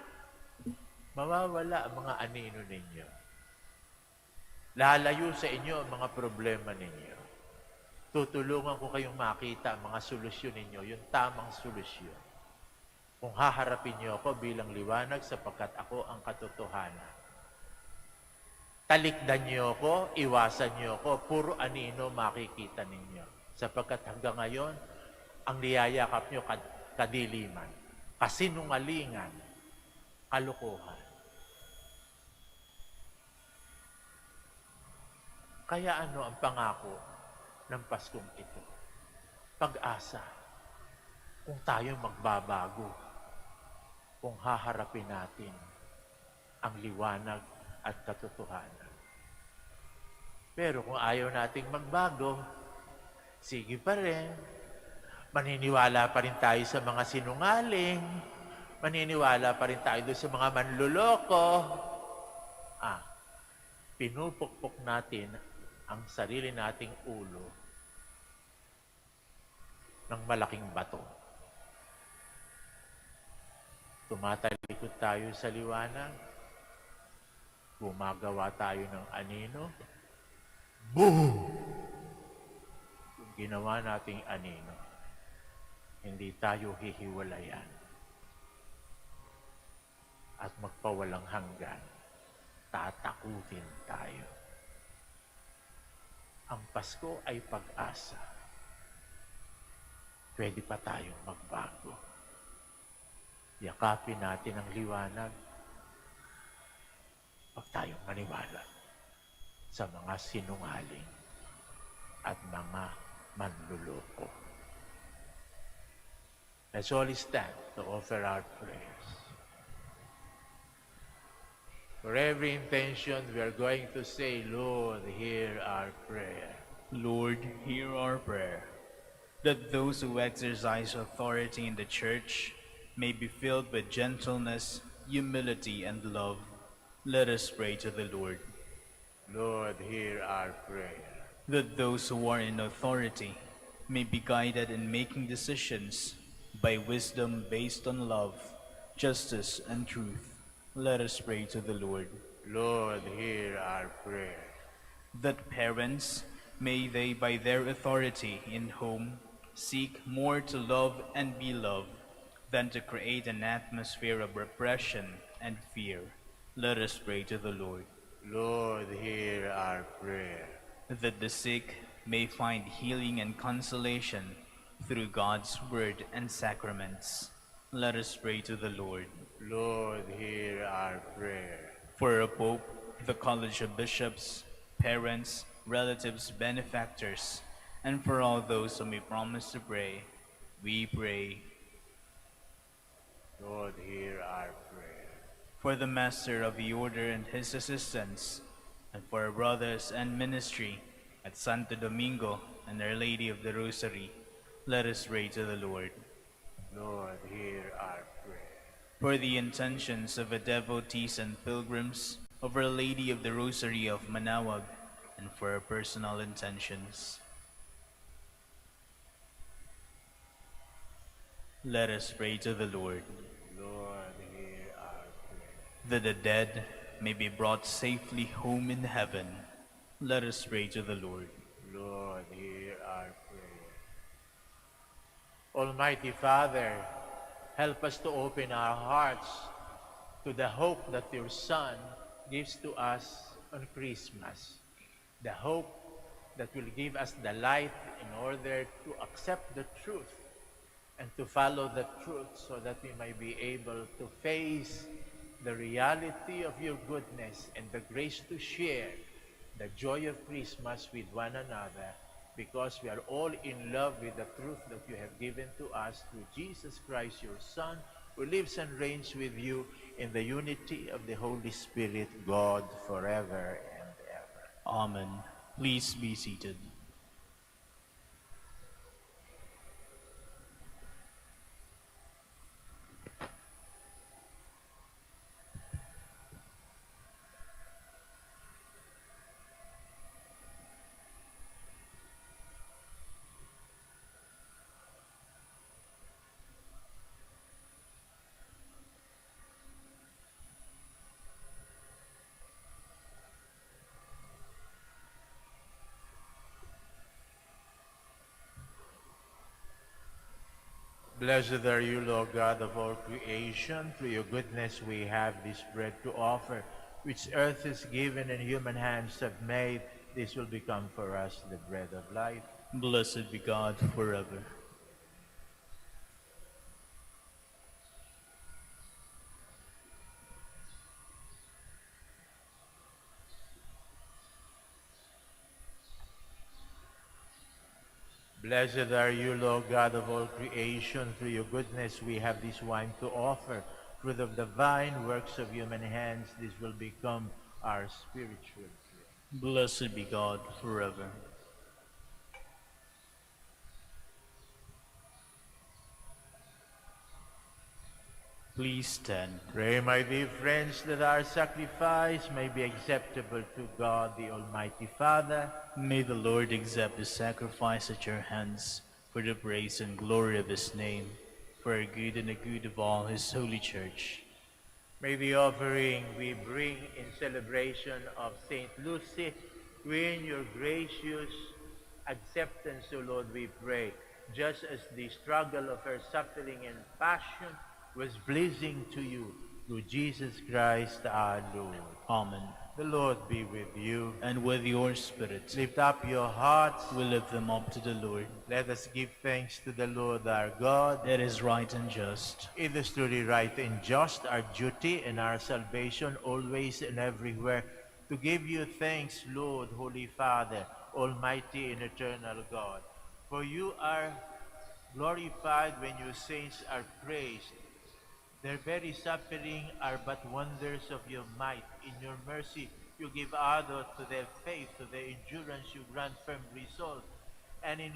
Mawawala ang mga anino ninyo. Lalayo sa inyo ang mga problema ninyo. Tutulungan ko kayong makita ang mga solusyon ninyo, yung tamang solusyon. Kung haharapin niyo ako bilang liwanag sapagkat ako ang katotohanan. Talikdan niyo ako, iwasan niyo ako, puro anino makikita ninyo. Sapagkat hanggang ngayon, ang niyayakap niyo kadiliman, kasinungalingan, kalokohan. Kaya ano ang pangako ng Paskong ito? Pag-asa. Kung tayo magbabago, kung haharapin natin ang liwanag at katotohanan. Pero kung ayaw nating magbago, sige pa rin. Maniniwala pa rin tayo sa mga sinungaling. Maniniwala pa rin tayo doon sa mga manluloko. Pinupukpok natin ang sarili nating ulo ng malaking bato. Tumatalikod tayo sa liwanag, gumagawa tayo ng anino, boom! Kung ginawa nating anino, hindi tayo hihiwalayan at magpawalang hanggan, tatakutin tayo. Ang Pasko ay pag-asa. Pwede pa tayong magbago. Yakapin natin ang liwanag. Huwag tayong maniwala sa mga sinungaling at mga manluloko. Let's all stand to offer our prayers. For every intention we are going to say, Lord, hear our prayer. Lord, hear our prayer. That those who exercise authority in the Church may be filled with gentleness, humility, and love. Let us pray to the Lord. Lord, hear our prayer. That those who are in authority may be guided in making decisions by wisdom based on love, justice, and truth. Let us pray to the Lord. Lord, hear our prayer. That parents, may they by their authority in home seek more to love and be loved than to create an atmosphere of repression and fear. Let us pray to the Lord. Lord, hear our prayer. That the sick may find healing and consolation through God's word and sacraments. Let us pray to the Lord. Lord, hear our prayer. For a Pope, the College of Bishops, parents, relatives, benefactors, and for all those whom we promise to pray, we pray. Lord, hear our prayer. For the Master of the Order and his assistants, and for our brothers and ministry at Santo Domingo and Our Lady of the Rosary, let us pray to the Lord. Lord, hear our prayer. For the intentions of the devotees and pilgrims of Our Lady of the Rosary of Manaoag, and for our personal intentions. Let us pray to the Lord. Lord, hear our prayer. That the dead may be brought safely home in heaven. Let us pray to the Lord. Lord, hear our prayer. Almighty Father, help us to open our hearts to the hope that your Son gives to us on Christmas. The hope that will give us the light in order to accept the truth and to follow the truth so that we may be able to face the reality of your goodness and the grace to share the joy of Christmas with one another, because we are all in love with the truth that you have given to us through Jesus Christ, your Son, who lives and reigns with you in the unity of the Holy Spirit, God, forever and ever. Amen. Please be seated. Blessed are you, Lord God of all creation. Through your goodness we have this bread to offer, which earth has given and human hands have made. This will become for us the bread of life. Blessed be God forever. Blessed are you, Lord God of all creation. Through your goodness we have this wine to offer. Fruit of the vine, works of human hands, this will become our spiritual drink. Blessed be God forever. Please stand. Pray, my dear friends, that our sacrifice may be acceptable to God, the Almighty Father. May the Lord accept the sacrifice at your hands for the praise and glory of his name, for our good and the good of all his holy church. May the offering we bring in celebration of Saint Lucy win your gracious acceptance, O Lord, we pray, just as the struggle of her suffering and passion was pleasing to you, through Jesus Christ our Lord. Amen. The Lord be with you. And with your spirit, Lift up your hearts. we lift them up to the Lord. Let us give thanks to the Lord our God. It is right and just. It is truly right and just, our duty and our salvation, always and everywhere, to give you thanks, Lord, Holy Father, Almighty and eternal God. For you are glorified when your saints are praised. Their very suffering are but wonders of your might. In your mercy you give ardor to their faith, to their endurance you grant firm resolve, and in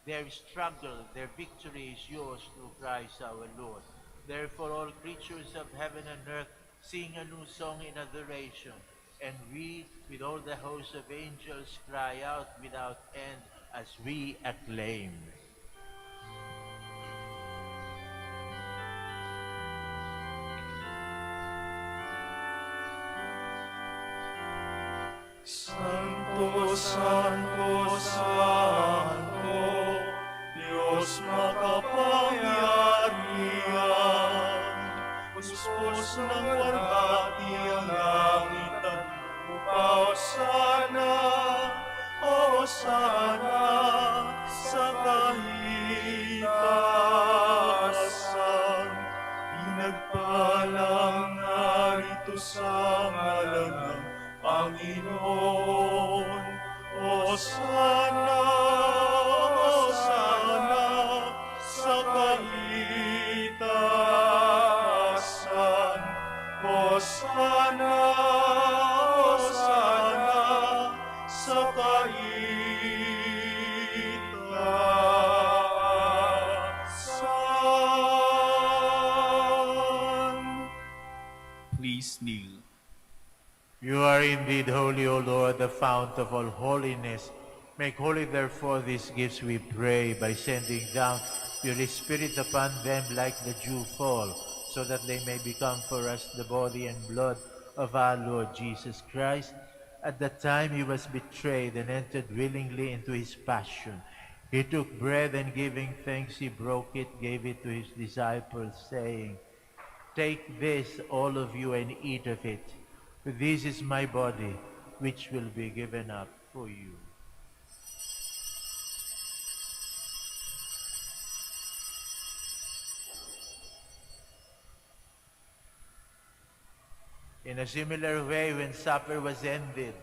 their struggle, their victory is yours through Christ our Lord. Therefore all creatures of heaven and earth sing a new song in adoration, and we, with all the host of angels, cry out without end as we acclaim. Santo, Santo, Santo, Diyos makapangyarihan. Puspos ng walhati ang langit at lupa, Hosana, Hosana, sa kahitasan. Pinagpalang narito sa ngalan ng Panginoon, Hosana, Hosana, sa kahitasan. Hosana, Hosana, sa kahitasan. Please kneel. You are indeed holy, O Lord, the fount of all holiness. Make holy, therefore, these gifts, we pray, by sending down your Spirit upon them like the dew fall, so that they may become for us the body and blood of our Lord Jesus Christ. At the time he was betrayed and entered willingly into his passion, he took bread and giving thanks, he broke it, gave it to his disciples, saying, "Take this, all of you, and eat of it. For this is my body, which will be given up for you." In a similar way, when supper was ended,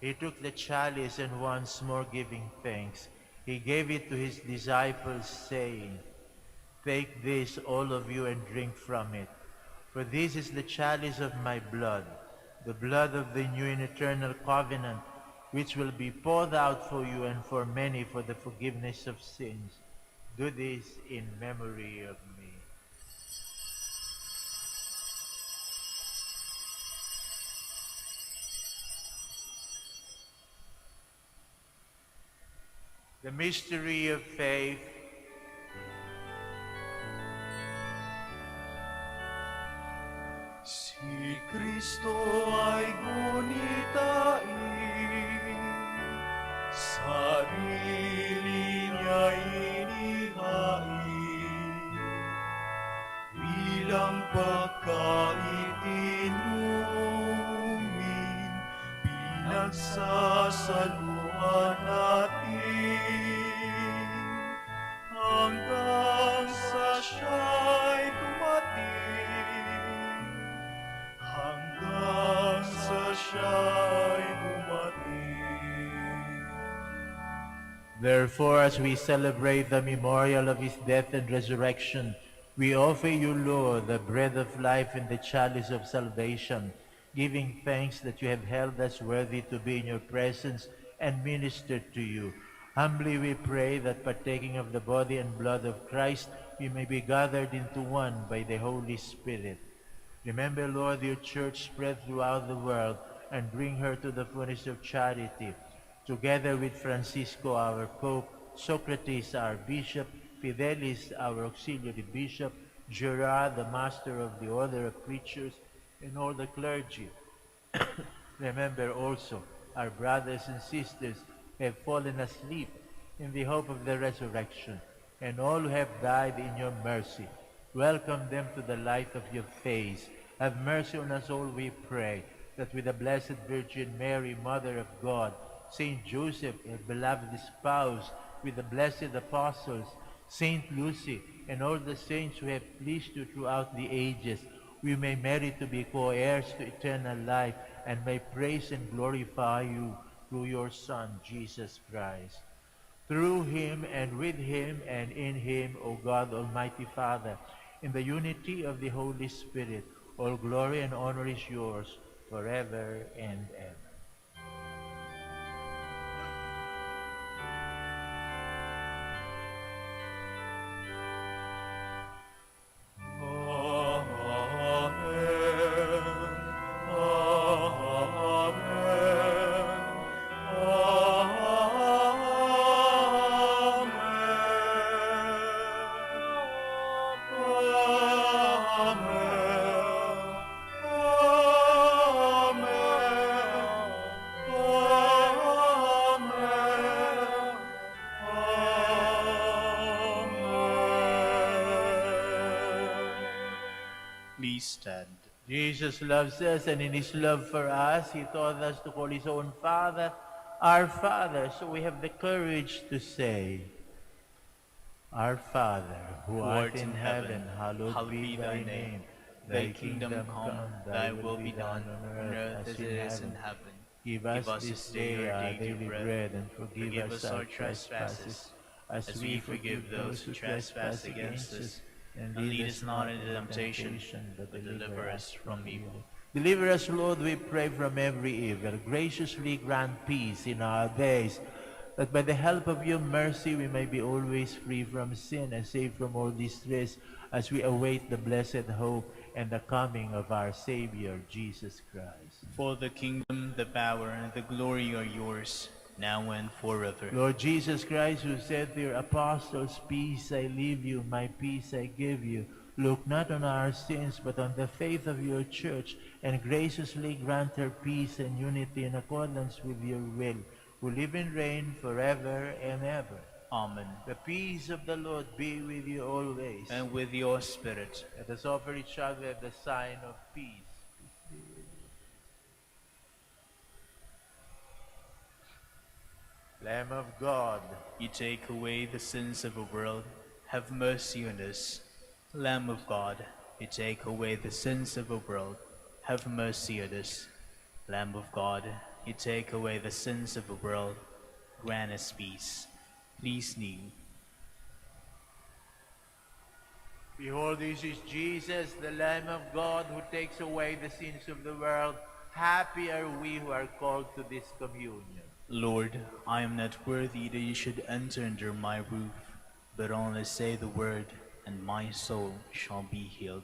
he took the chalice and once more giving thanks, he gave it to his disciples, saying, "Take this, all of you, and drink from it. For this is the chalice of my blood, the blood of the new and eternal covenant, which will be poured out for you and for many for the forgiveness of sins. Do this in memory of me." The mystery of faith. Si Kristo ay gunitain, sarili niya'y inihain, bilang pagkaitinuming, pinagsasaluhan natin, hanggang sa siya'y dumating, hanggang sa siya'y dumating. Therefore, as we celebrate the memorial of his death and resurrection, we offer you, Lord, the bread of life and the chalice of salvation, giving thanks that you have held us worthy to be in your presence and ministered to you. Humbly we pray that partaking of the body and blood of Christ, we may be gathered into one by the Holy Spirit. Remember, Lord, your church spread throughout the world and bring her to the fullness of charity, together with Francisco, our Pope, Socrates, our Bishop, Fidelis, our Auxiliary Bishop, Gerard, the Master of the Order of Preachers, and all the clergy. Remember also our brothers and sisters who have fallen asleep in the hope of the resurrection, and all who have died in your mercy. Welcome them to the light of your face. Have mercy on us all, we pray, that with the Blessed Virgin Mary, Mother of God, Saint Joseph, her beloved spouse, with the blessed apostles, Saint Lucy, and all the saints who have pleased you throughout the ages, we may merit to be co-heirs to eternal life and may praise and glorify you through your Son, Jesus Christ. Through him and with him and in him, O God, Almighty Father, in the unity of the Holy Spirit, all glory and honor is yours forever and ever. Please stand. Jesus loves us, and in his love for us, he taught us to call his own Father our Father. So we have the courage to say, Our Father, who art in heaven, hallowed be thy name. Thy kingdom come, thy will be done, on earth as it is in heaven. Give us this day our daily bread, and forgive us our trespasses, as we forgive those who trespass against us. And lead us not into temptation, but deliver us from evil. Deliver us, Lord, we pray, from every evil. Graciously grant peace in our days, that by the help of your mercy we may be always free from sin and safe from all distress, as we await the blessed hope and the coming of our Savior, Jesus Christ. For the kingdom, the power, and the glory are yours, now and forever. Lord Jesus Christ, who said to your apostles, Peace I leave you, my peace I give you, look not on our sins, but on the faith of your church, and graciously grant her peace and unity in accordance with your will, who live and reign forever and ever. Amen. The peace of the Lord be with you always. And with your spirit. Let us offer each other the sign of peace. Lamb of God, You take away the sins of the world, have mercy on us. Lamb of God, you take away the sins of the world, have mercy on us. Lamb of God, you take away the sins of the world, grant us peace. Please kneel. behold, this is Jesus, the Lamb of God, who takes away the sins of the world. Happy are we who are called to this communion. Lord, I am not worthy that you should enter under my roof, but only say the word, and my soul shall be healed.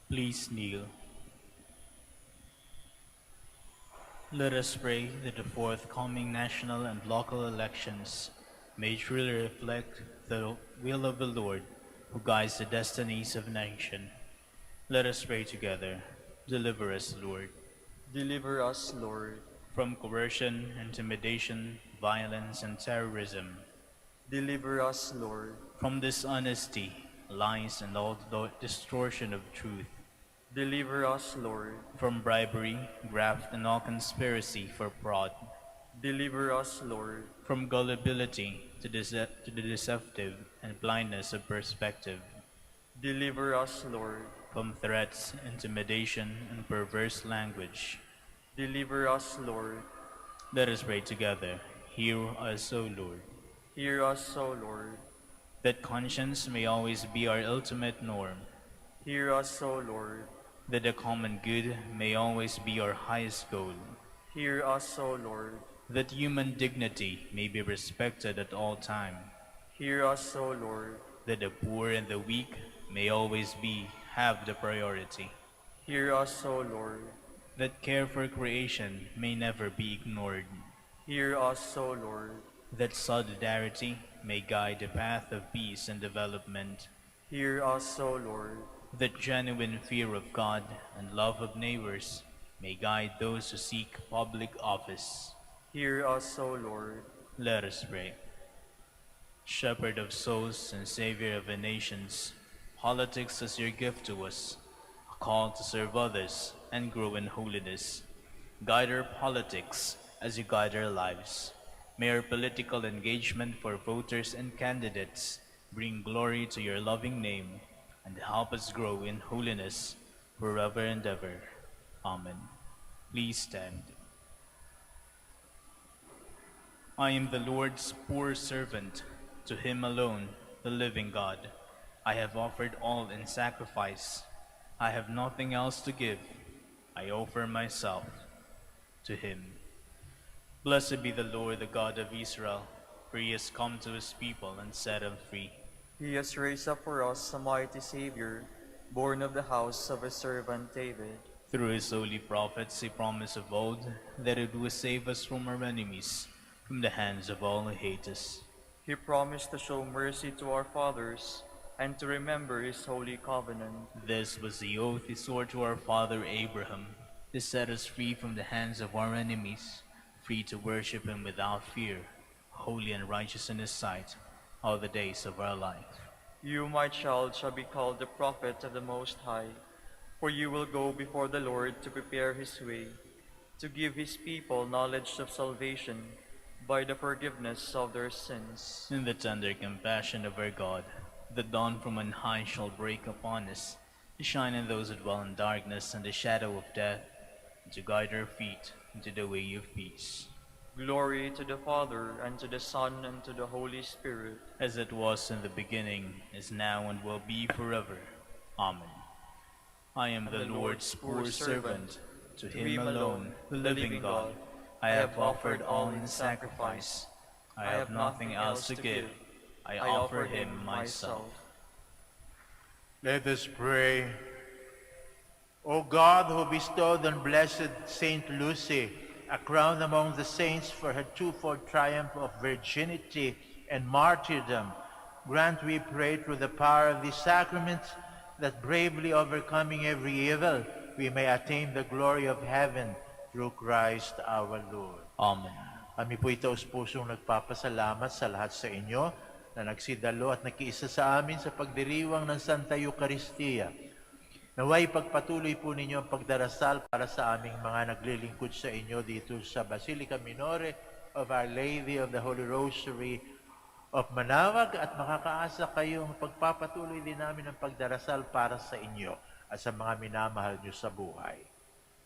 Please kneel. Let us pray that the forthcoming national and local elections may truly reflect the will of the Lord who guides the destinies of the nation. Let us pray together. Deliver us, Lord, Deliver us, Lord. from coercion, intimidation, violence, and terrorism, Deliver us, Lord. from dishonesty, lies, and all distortion of truth, Deliver us, Lord. from bribery, graft, and all conspiracy for fraud, Deliver us, Lord. from gullibility to the deceptive and blindness of perspective, Deliver us, Lord. from threats, intimidation, and perverse language. Deliver us, Lord. Let us pray together. Hear us, O Lord, Hear us, O Lord. that conscience may always be our ultimate norm, Hear us, O Lord. that the common good may always be our highest goal, Hear us, O Lord. that human dignity may be respected at all time, Hear us, O Lord. that the poor and the weak may always have the priority, Hear us, O Lord. that care for creation may never be ignored, Hear us, O Lord. that solidarity may guide the path of peace and development, Hear us, O Lord. that genuine fear of God and love of neighbors may guide those who seek public office. Hear us, O Lord. Let us pray. Shepherd of souls and Savior of the nations, politics is your gift to us, a call to serve others and grow in holiness. Guide our politics as you guide our lives. May our political engagement for voters and candidates bring glory to your loving name and help us grow in holiness forever and ever. Amen. Please stand. I am the Lord's poor servant, to him alone, the living God. I have offered all in sacrifice. I have nothing else to give. I offer myself to him. Blessed be the Lord, the God of Israel, for he has come to his people and set them free. He has raised up for us a mighty Savior, born of the house of his servant David. Through his holy prophets he promised of old that it would save us from our enemies, from the hands of all who hate us. He promised to show mercy to our fathers and to remember his holy covenant. This was the oath he swore to our father Abraham, to set us free from the hands of our enemies, free to worship him without fear, holy and righteous in his sight, all the days of our life. You, my child, shall be called the prophet of the Most High, for you will go before the Lord to prepare his way, to give his people knowledge of salvation by the forgiveness of their sins. In the tender compassion of our God, the dawn from on high shall break upon us, to shine on those who dwell in darkness and the shadow of death, and to guide our feet into the way of peace. Glory to the Father, and to the Son, and to the Holy Spirit. As it was in the beginning, is now, and will be forever. Amen. I am the Lord's poor servant, to him alone, the living God. I have offered all in sacrifice. I have nothing else to give. I offer him myself. Let us pray. O God, who bestowed on blessed Saint Lucy a crown among the saints for her twofold triumph of virginity and martyrdom, grant, we pray, through the power of these sacraments, that bravely overcoming every evil, we may attain the glory of heaven through Christ our Lord. Amen. Kami po taos-pusong nagpapasalamat sa lahat sa inyo na nagsidalo at nakiisa sa amin sa pagdiriwang ng Santa Eucharistia. Naway pagpatuloy po ninyo ang pagdarasal para sa aming mga naglilingkod sa inyo dito sa Basilica Minore of Our Lady of the Holy Rosary of Manaoag, at makakaasa kayong pagpapatuloy din namin ang pagdarasal para sa inyo at sa mga minamahal nyo sa buhay.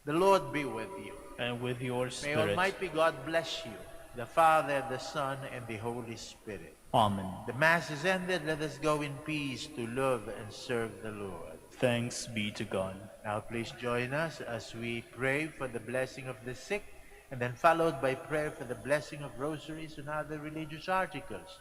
The Lord be with you. And with your May spirit. Almighty God bless you, the Father, the Son, and the Holy Spirit. Amen. The Mass is ended. Let us go in peace to love and serve the Lord. Thanks be to God. Now please join us as we pray for the blessing of the sick, and then followed by prayer for the blessing of rosaries and other religious articles.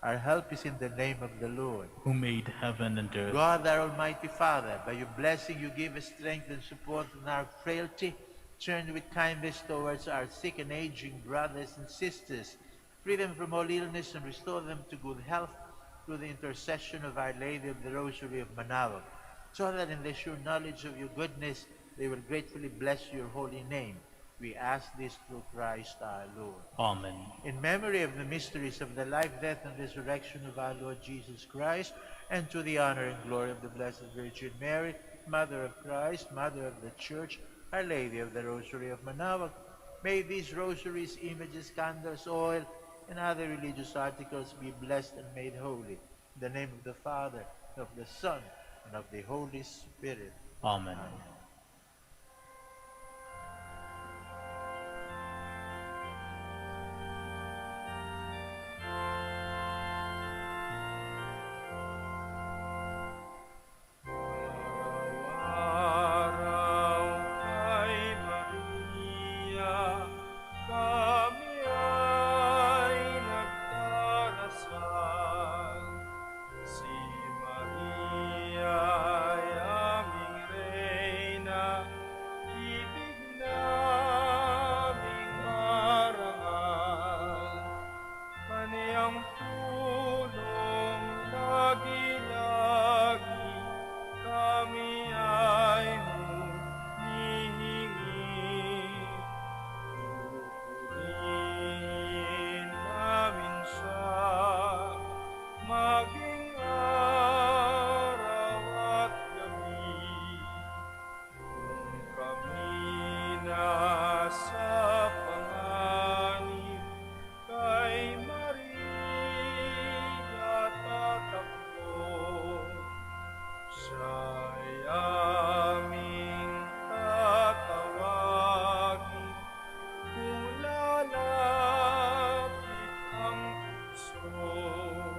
Our help is in the name of the Lord. who made heaven and earth. God, our Almighty Father, by your blessing you give us strength and support in our frailty. Turn with kindness towards our sick and aging brothers and sisters. Free them from all illness and restore them to good health through the intercession of Our Lady of the Rosary of Manaoag, so that in the sure knowledge of your goodness they will gratefully bless your holy name. We ask this through Christ our Lord. Amen. In memory of the mysteries of the life, death, and resurrection of our Lord Jesus Christ, and to the honor and glory of the Blessed Virgin Mary, Mother of Christ, Mother of the Church, Our Lady of the Rosary of Manaoag, may these rosaries, images, candles, oil, and other religious articles be blessed and made holy. In the name of the Father, and of the Son, and of the Holy Spirit. Amen. Araw kay Maria, kami ay nagdarasal. Si Maria ay aming Reyna, ibig naming marangal. Kaniyang tulong lagi-lagi kami ay humihingi. Pupurihin namin siya maging araw at gabi. Kung kami nasa panganib, kay Maria tatakbo. Siya'y aming tatawagin kung lalapit ang puso.